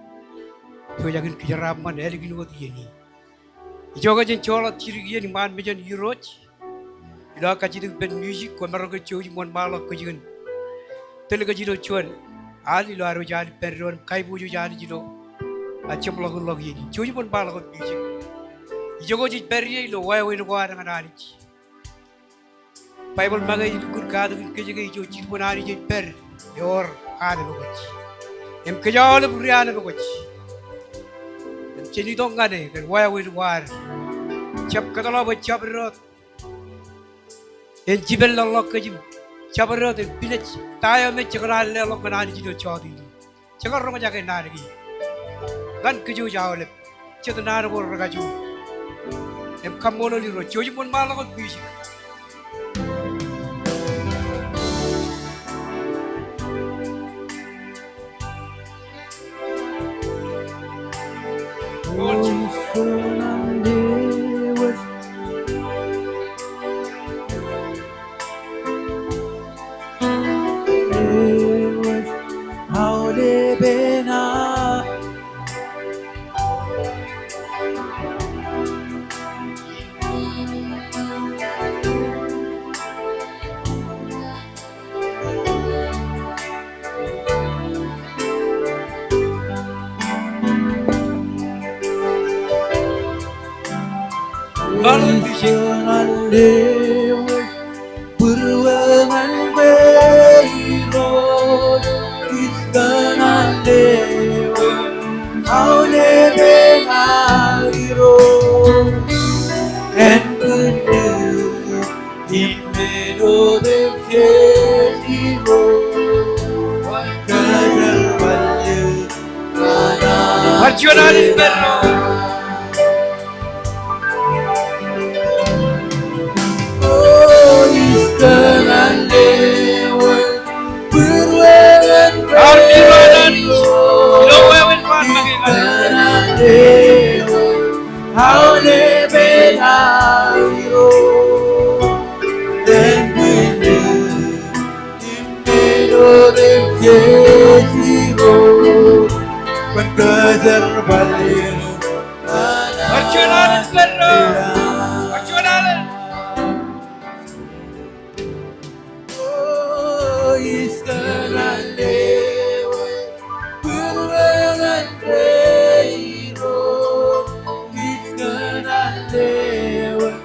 tu jangan kejaraman elegin buat ini. Ijoga jen colot ciri ni man mejan Euroch. Ila kaji tu band music, kau mereka cuci mon malak kajian. Tele kaji tu cuan, ali lo aru jadi peron, kai buju jadi jilo. Acem lagu ini, cuci mon malak music. Ijoga jen peri lo wai wai dengan ani. Bible magai itu kun kadu kaji ijo ciri mon ani jen per, yor ada lo kaji. Kejauh lebih riana begitu. Jadi dong kan deh, kan waya war. Cap kata lo baca berot. Jibel lo kejim. Cap berot, bilet. Tayo me cekal lo kan ani jido cawdi. Cekal rumah jaga nari. Kan keju jauh lep. Cekal nari bor ragaju. Kamu lo liru. Joji pun malah kan bisik. Jangan lewat beruangan berirot, istana lewat kau lebih irot, dan bener imeno deksiro, kajar balik mana? Perjuangan berro. benairo dan bener Impero del cielo Berkejar balik Perjuangan Pedro. Perjuangan. Oh, iskanan lewat Berwelan beiro Iskanan lewat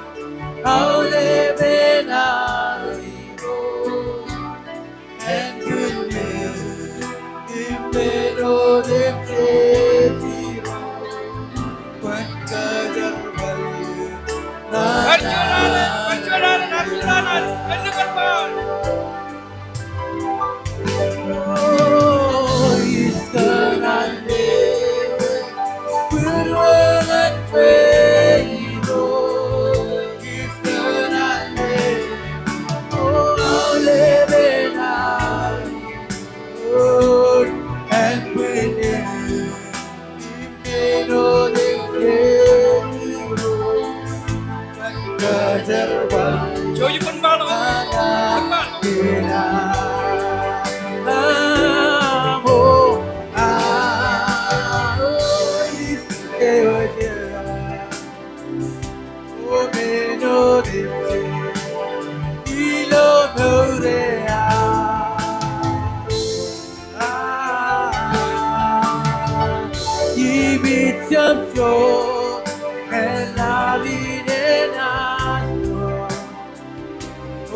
Kau lebenairo En bener Impero del cielo Berkejar balik Perjuangan. Perjuangan. Perjuangan. Keluar bal. Oh, iskanan lewat Berwelan beiro Iskanan lewat Oh, lebenairo En bener Impero del cielo Berkejar balik Joyo pun bal. Pun bal.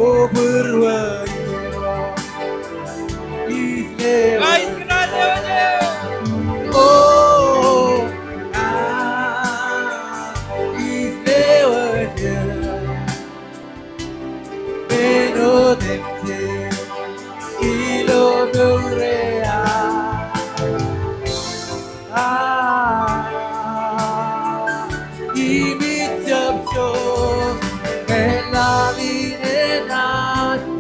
Oh, berwiro Baik kenal aja. Oh, islewatnya menodemse ilo nurea ibit japso Enavinenato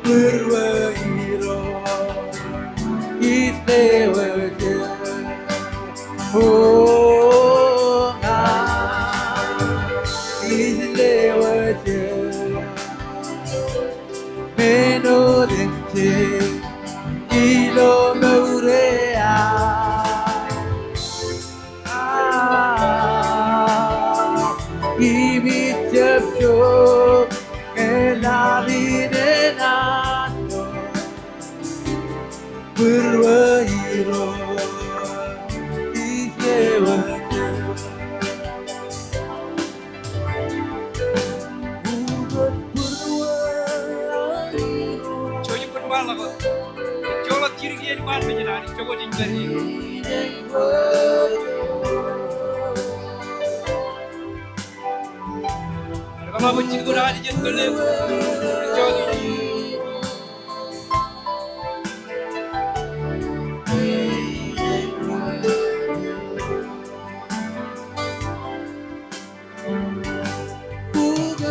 berwiro islewatnya oh islewatnya menodente ilo nurea ibit japso Enavinenato berwiro islewatnya ubat berwiro Joyo pun bal aku. Jolot kiri kiri bal menjadi. Coba jingkari. Kalau mencik guna di jengkel. Joyo. ubat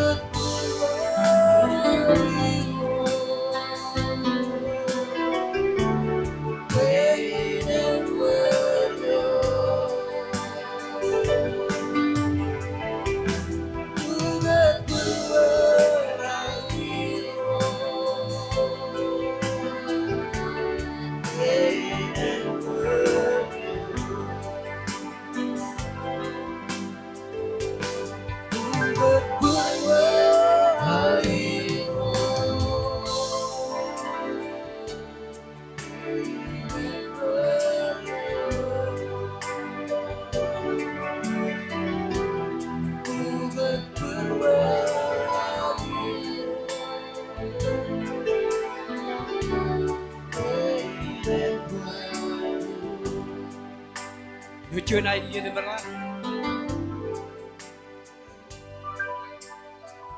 Lucu naik dia ni berat.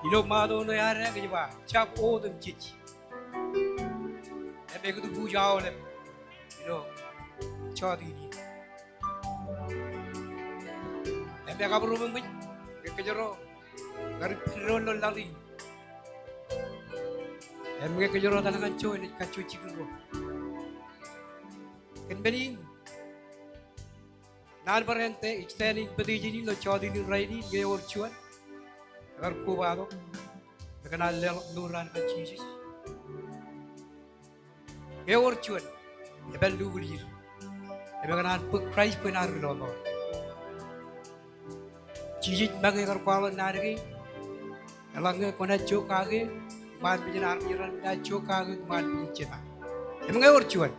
Ilo mado no yar ke jiba. Chap o dem chichi. Ebe ko tu bujao le. Ilo chodi ni. Ebe ka buru mung ke jero. Gar ron lo lali. Ebe ke jero tangan coy ni ka cuci ko. Ken bering Nan parente extending petijini lo chodini raini ge or chuan. Agar ku bado. Kenal lelok nuran kan Jesus. Ge or chuan. Ebel lu bulir. Ebel kenal pek Christ penar lo. Jesus bagi agar kuala narigi. Elangnya kona cokage. Man bijinar jiran da cokage man bijina. Emang ge or chuan.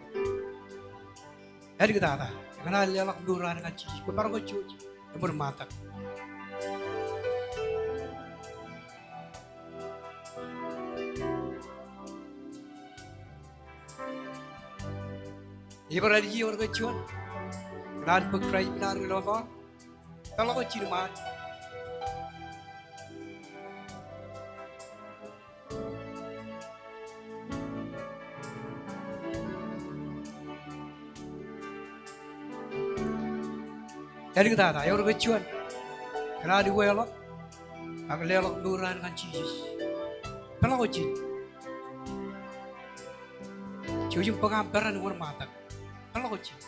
Hari kita ada. Karena lelak duran dengan cici, kau baru cuci, bermata. Ia berlagi orang kecuan, dan berkerai benar lelak, kalau kau ciri mat. Jadi kita ada, orang kecuan, karena di welok, agak lelok duran dengan Jesus. Kalau kau ciri, cuci pengamperan dengan mata. Kalau kau ciri,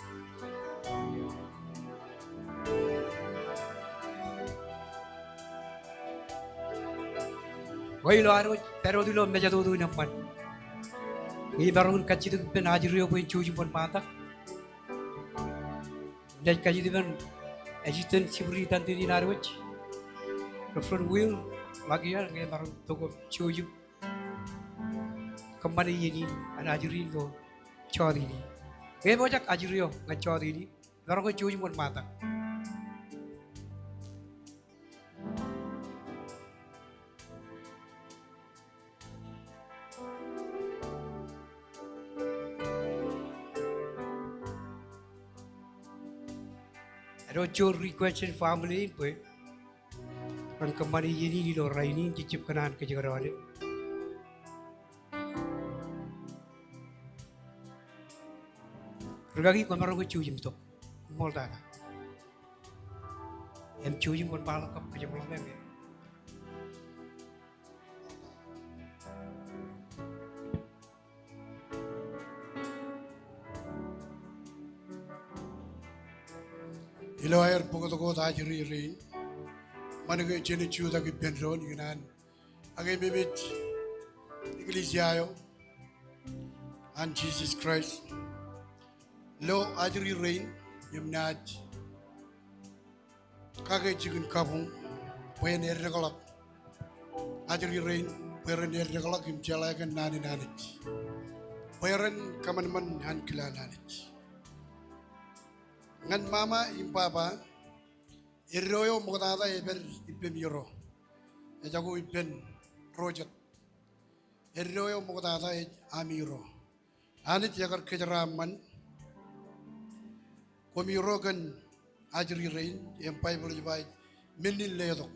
wah ilo aru, pero dulu meja tu nampan. Ini baru kacir tu penajrio pun cuci pun mata. Dan kacir tu kan Assistant Sibri tanti di Narwich. The front wheel lagi ya ngai baru toko cuci. Kembali ini ada ajuri lo cori ini. Ngai bocak ajuri yo ngai cori ini. Baru kau cuci pun mata. Rojo request family pun kan kembali ini di luar ini cicip kanan ke jalan ini. Regagi kau maru cuci itu, mall dah. Em cuci pun balak ke jalan ini. Ilo air pokok ajri rin. Mana ke jenis cuda ke Pedron dengan agai bebet Iglesia yo and Jesus Christ. Lo ajri rin yamnat kagai chicken kapung poyen errekolak ajri rin poyen errekolak im jalakan nani nanit poyen kaman man han kila nanit. Ngan mama impapa irroyo mukata eber ipen yoro ejago ipen project irroyo mukata amiro anit yagar kejaraman komiro kan ajri rain empai boleh baik menin ledo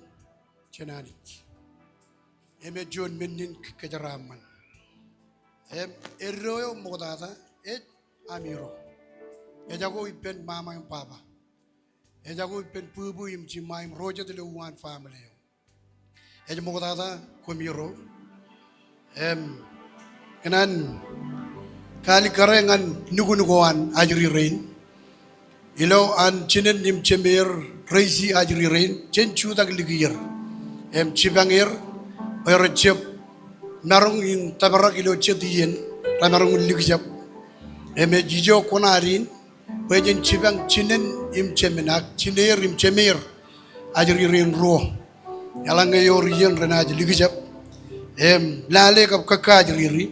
cenanit eme John menin kejaraman irroyo mukata amiro ejago ipen mama yang papa, ejago ipen pubu yang cima yang roja tu leuan family. Ejago mau kata komiro, kenan kali karengan nugu-nuguan ajri rain, ilo an cinen nim cemir reisi ajri rain, cencu tak ligir, cibangir, bayarcep, narung in tabarak ilo cedian, narung ligijap, jijo konarin. Bajen cibang cinen im cemenak ciner im cemir ajri rin roh yalang ngayor yen rena ajli gijap lale kap kakajri ri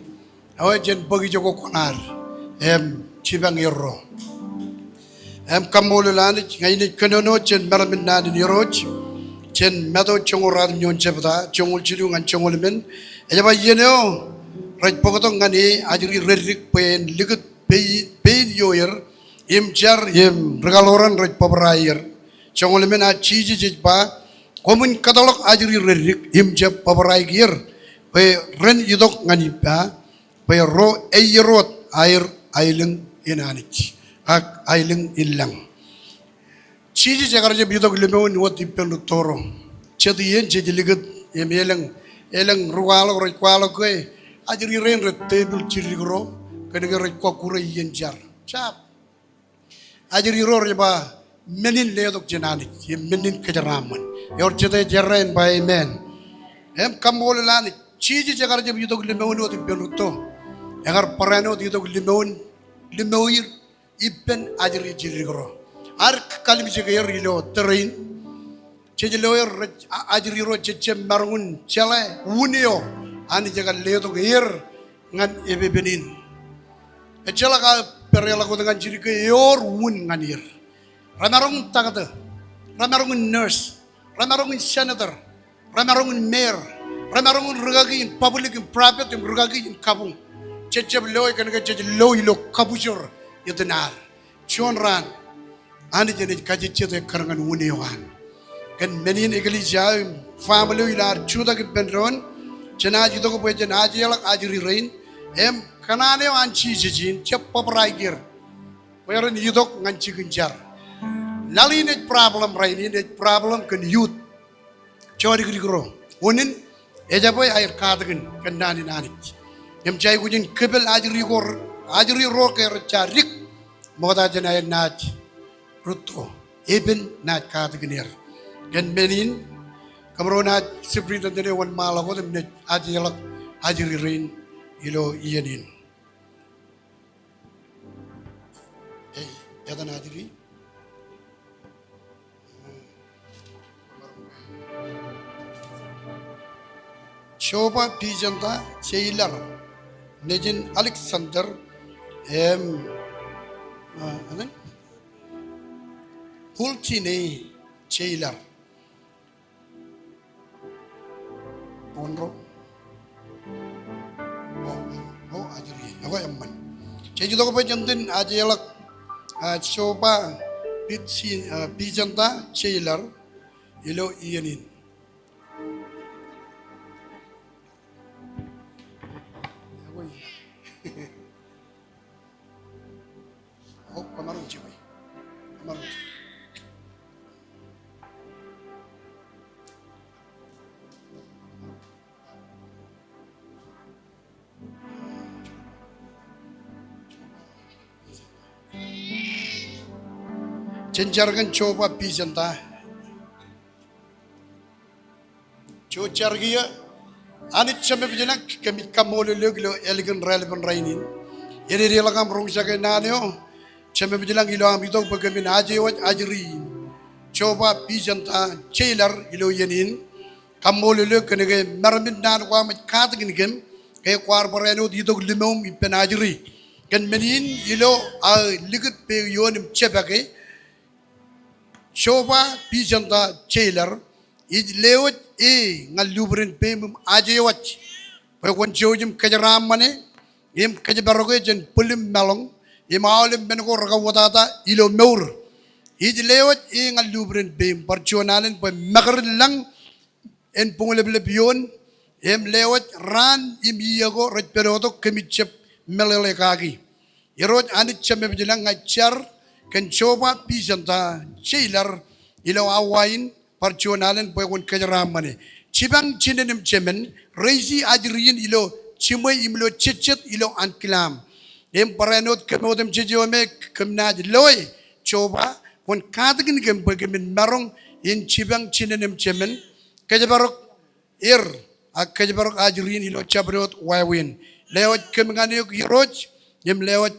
awajen bagi joko konar cibang yerro kamolo lani ngaini kenono chen maramin nadi niroj chen meto chongorad nyon chepta chongol chiru ngan chongol men ejaba yeneo raj pokotong ngani ajri rerik pen ligut pen yoyer jar regaloran raj pabrayer chongol men a chiji jba komun katalog ajri rerik jab pabrayer pe ren yidok ngani pa pe ro eyerot air ailing inanich ak ailing illang chiji jagar je yidok lemon wat ipen toro chedi yen je ligat elang rualo raj kwalo ke ajri ren ret table chirigro kenega raj kokure yen jar chap ajri ro reba menin ledok jenani menin kejaraman yor chete jeren by amen em kamol lani chiji jagar jeb yutok limeun ot benuto agar parano yutok limeuir ipen ajri jirigro ar kalim jegayer ilo terin chejeloyer ajri ro cheche marun chale unio ani jagar ledok yer ngan ebebenin echala ka perela ko dengan jiri ke yor un nganir ramarong tagada ramarong nurse ramarong senator ramarong mayor ramarong rugagi in public in private in rugagi in kabung cecep loy kan ke cecep loy lo kabujur yednar chonran ani jene kaji cete karangan uniwan kan menin iglesia family ilar chuda ke benron jena jito ko pe jena ajilak ajri rain em kanane anchi jijin cep papraigir Weron yudok nganci genjar. Lali net problem rain ini net problem kan youth. Cori gro. Unin eja boy air kadagen kan nani nani. Em jai gujin kebel ajri ro ke charik. Moda jana nat ruto. Eben nat kadagen yer. Kan menin kamrona siprinta dene wan mala ko dem net ajri rain ilo iyanin. Yadan adiri Shoba Pijanta Chailar Nejin Alexander Pulchine Chailar Onro Oh ajiri ako yamman Cheju to ko pa jantin ajalak Shoba Pijanta Chailar ilo iyanin Oh kamarong ciwi kamarong Cenjargan coba Pijanta Cocargia Anit sampai bijanak kami kamol lo elegan relevan rainin Yeri relakam rong sakai naneo sampai bijanak ilo am itu bagaimana ajewat ajri coba Pijanta Chailar ilo yenin kamol lo kenege marmit nan kwa mat kat gin kayak kwar pareno itu limom ipen ajri kan menin ilo ligut pe yonim cepake Shoba Pijanta Chailar is lewat ngal lubrin pemum ajewat pekon jojim kajaram mane im kajabaroge jen pulim melong im awlim benko rakawata ilo meur is lewat ngal lubrin pem perjuangan pe magar lang en punglebion im lewat ran im yago raj peroto kemichep melele kagi yerot anit chame bilang ngajar kan coba Pijanta Chailar ilo awain perjuangan pekon kajaram mane cibang cinenem cemen reisi ajriin ilo cimai imlo cecet ilo ankilam em paranot kemodem cejome kemnaj loy coba kon kadgin gem bagaimana marong in cibang cinenem cemen kajabarok kajabarok ajriin ilo cabrot wawin lewat kemnganiok iroj em lewat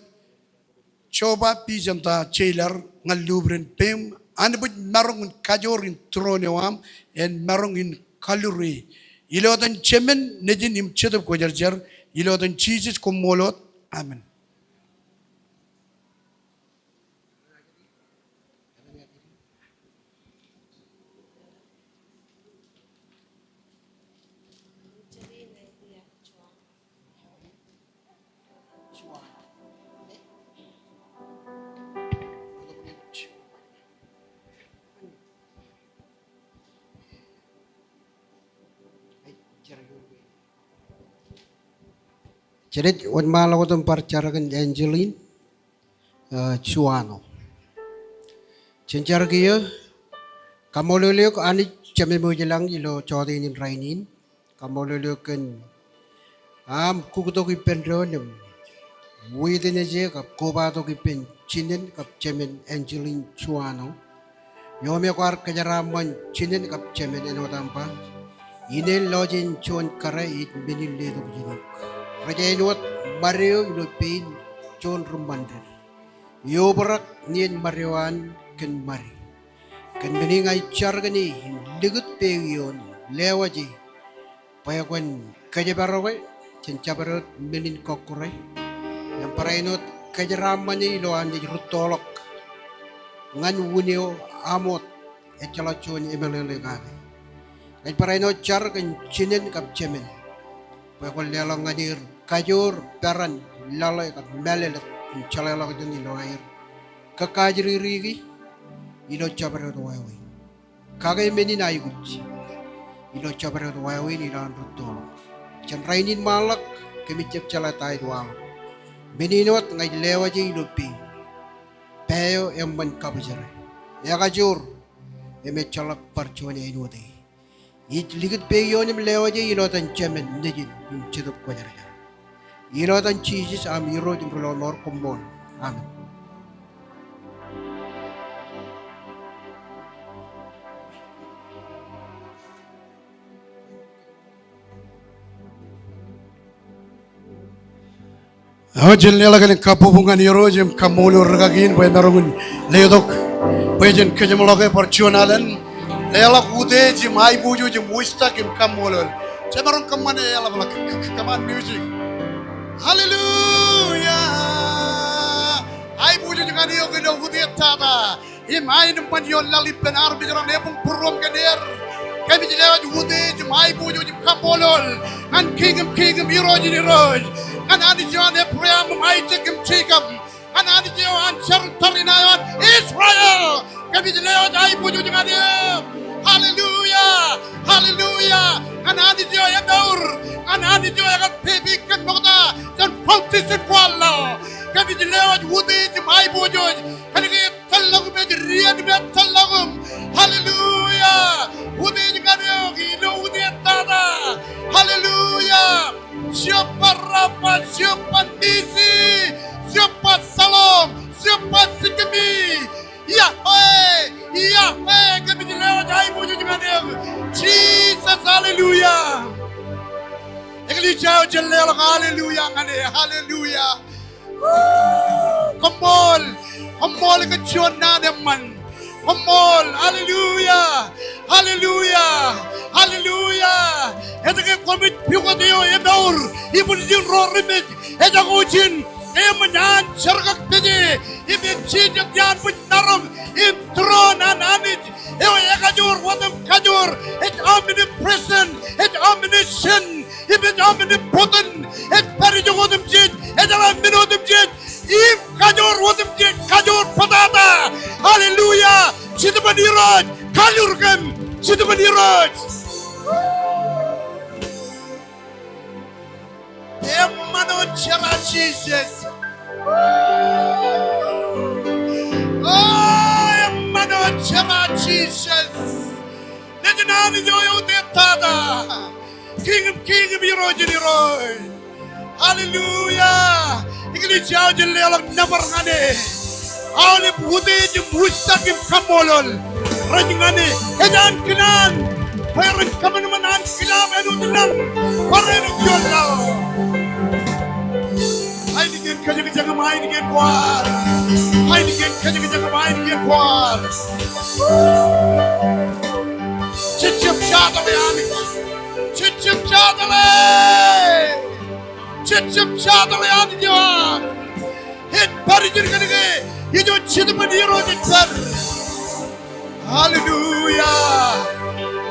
coba Pijanta Chailar ngalubren pem anbut marong kajorin tronewam en marong in kaluri ilotan chemen nejin im chedop ko jarjar ilotan cheeses ko molot amen Jadi wan malam waktu percarakan Angeline Chuano. Cencar kia kamu lelok anik cemil mujilang ilo corin rainin kamu lelokan kukuto kipen ronem within aja kap kobato kipen cinin kap cemil Angeline Chuano Yome kwar kajaraman chinin kap chemen eno tampa. Inel lojin chon kare it benin ledo jinik. Raja enot Mario ilo pain chon rumbandir. Yo barak nien Marioan ken mari. Ken bening ay chargani ligut pegion lewaji. Payakwan kajabarawe cencabarot benin kokure. Yang para enot kajaraman ni iloan di rutolok. Ngan wunio amot echalachon emelele gabe. Kay para ino char kan chinen kap chemen. Payakwan lelang ngadir kajur peran lalay kap melelet chalala kadun ilo air. Kakajiri rigi ilo chabarot wayawi. Kagay menin ayguchi. Ilo chabarot wayawi ilo rutolok. Chan rainin malak kami cep calatay dual. Meninot ngay lewa je ilo pi. Peo emban kabajare. Ya kajur eme chalak parchuan enude. It ligit pe yonim lewa je ilo tan chemen nejin yung chidup ko jara. Ilo tan cheeses am iro dim prolonor kumbon. Amen. Hojil nilagaling kapubungan ni Rojim kamulu regagin boy narungun leodok boyjen kejemloke porcionalen lelak ude jim ai buju jim muista kim kamulu cemarong kamane ela balak kaman music hallelujah ai buju jangan yo kena ude tata im ai nempan yon lali benar bicara nepung purum kader kami jelawat ude jim ai buju jim kamulu an kingem irojin iroj an adi jawan Ephraim Isaac Jacob an adi jawan Tarinayan Israel kami jelawat ai puju dengan dia haleluya haleluya an adi jawan Daur an adi jawan baby kan bogda dan foundation wala kami jelawat wudi ai puju kami talagum rian be talagum haleluya wudi dengan dia gino wudi tada haleluya. Siapa Rafa, siapa Nisi, siapa Salam, siapa Sikemi. Yahweh, kami dilewat hai puji dengan dia. Jesus, haleluya. Ekli jauh jelel, haleluya, ngane, haleluya. Kemol kecuanan deman. Kemol, haleluya, haleluya, haleluya. Etake komit piuka dio ebaur, ibu dijin rorimit, etak ujin, menyan sergak tadi, ibu cincin yan benaram, ibu tronan anit, kajur, watam kajur, omnipresent, omniscient, omnipotent, perijogotum jin, dalam minutum jin, ibu kajur, watam jin, kajur patata, haleluya, situ pendiraj, kajurkan, situ pendiraj. Emmanuel Jesus. Oh, Emmanuel Jesus. Nejanani joyo detada. King of Irojini Roy. Hallelujah. Ikli jauh jelelak nabarngane. Awli bude jum mustakim kamolol. Rajingane. Edan kinan. Parent kaman manan kilam enu tenang. Parent yolal. Hai digen kajang jangan main digen kuar. Hai digen kajang jangan main digen kuar. Cicip jatale ani. Cicip jatale. Cicip jatale ani jawan. Hit pari jadi kadege. Ijo cicip padiro jitar. Hallelujah.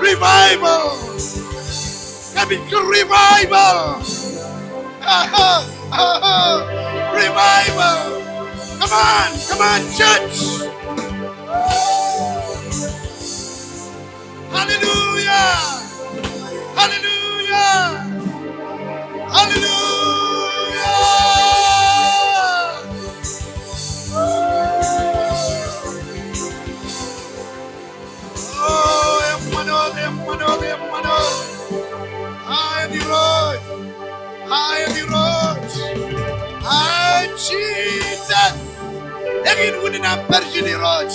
Revival. Kami ke revival. Revival. Come on, church. Hallelujah. Hallelujah. Hallelujah. Oh, Emmanuel. High the road. High the road. High Jesus. Egin wudina perjini road.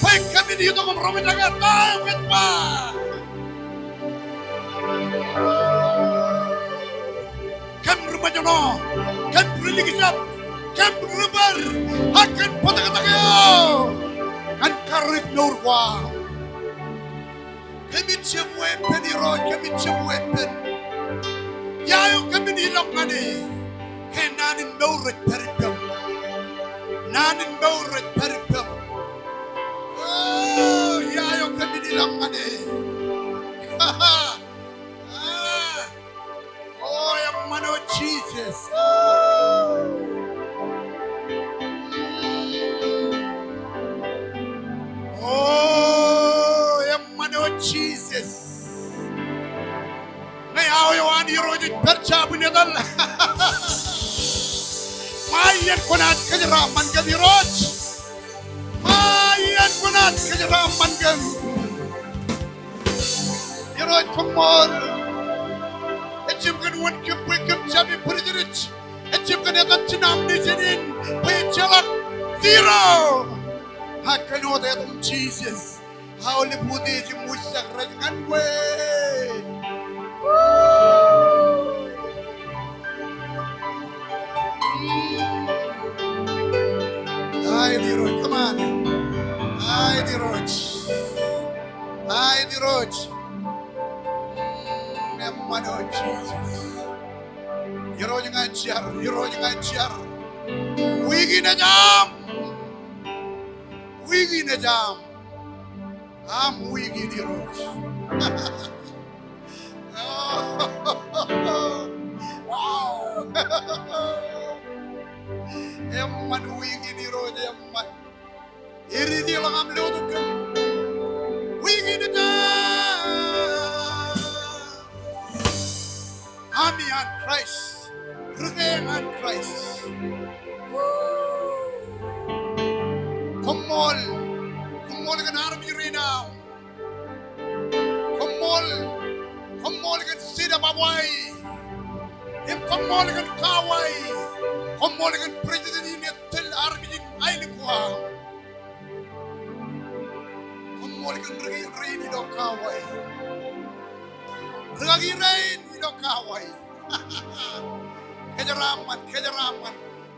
Baik kami dito kung marami na tayo pa. Kan remaja no, kan religiusap, kan rebar, akan patah-patah kan karik nurwa. Kami cemuepen iro, kami cemuepen. Yayo kami nilok ngani, kaya nanin maurat peripem, nanin maurat peripem. Oh, yayo kami nilok ngani. Oh, yang mana Jesus. Oh, yang mana Jesus. Ngayaw yawan irojit percabun ya dal. Mayan kunat kejeraman kami roj. Mayan kunat kejeraman kami. Iroj kumor. Ecim kan wan kepe kami perjerit. Ecim kan yatan cinam di sini. Pecelak zero. Hakan oda yatan Jesus. Haule putih ecim musak rajangan gue. Ay diroj, come on. Ay diroj. Ay diroj. Mano Jesus. Yero ngajar. Wigi na jam. Am wigi di roj. Emman wigi di roj emman. Iri di lang am lodukan. Wigi na jam. Ami on Christ. Rugeng on Christ. Kumol kan army rinaw. Kumol kan sida babay. Kumol kan kaway. Kumol kan president ini tel army din ay kuha. Kumol kan rugeng do kaway. Lagi rain ilo kaway. Kejeraman.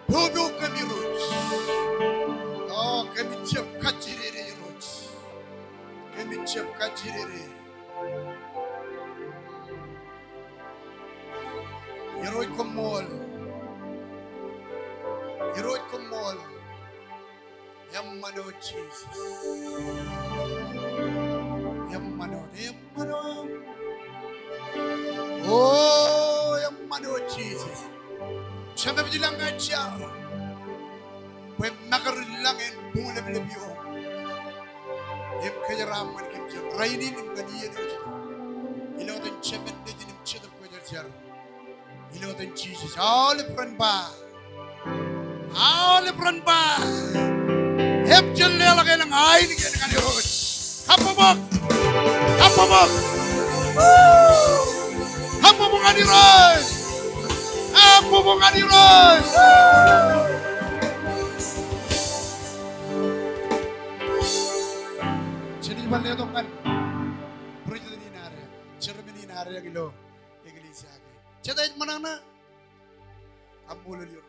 Duduk kami roj. Oh, kami siap kaciriri roj. Kami siap kaciriri. Iroj kumol. Yang mana Jesus. Yang mana. Oh, yang mana Jesus. Siapa bilang ngajar? Pem nakar lang en bunga lebih o. Em kejeraman kecil. Raini nim kadiya ni kecil. Ilotan cemen deh nim cedek kejar. Ilotan Jesus. All peran ba. Em celle lagi nang ain ni kan iroj. Apa bok. Apa bunga iroj. Jadi balik itu kan berita di nara, cermin di nara yang ilo, iglesia. Jadi mana na, kamu lihat.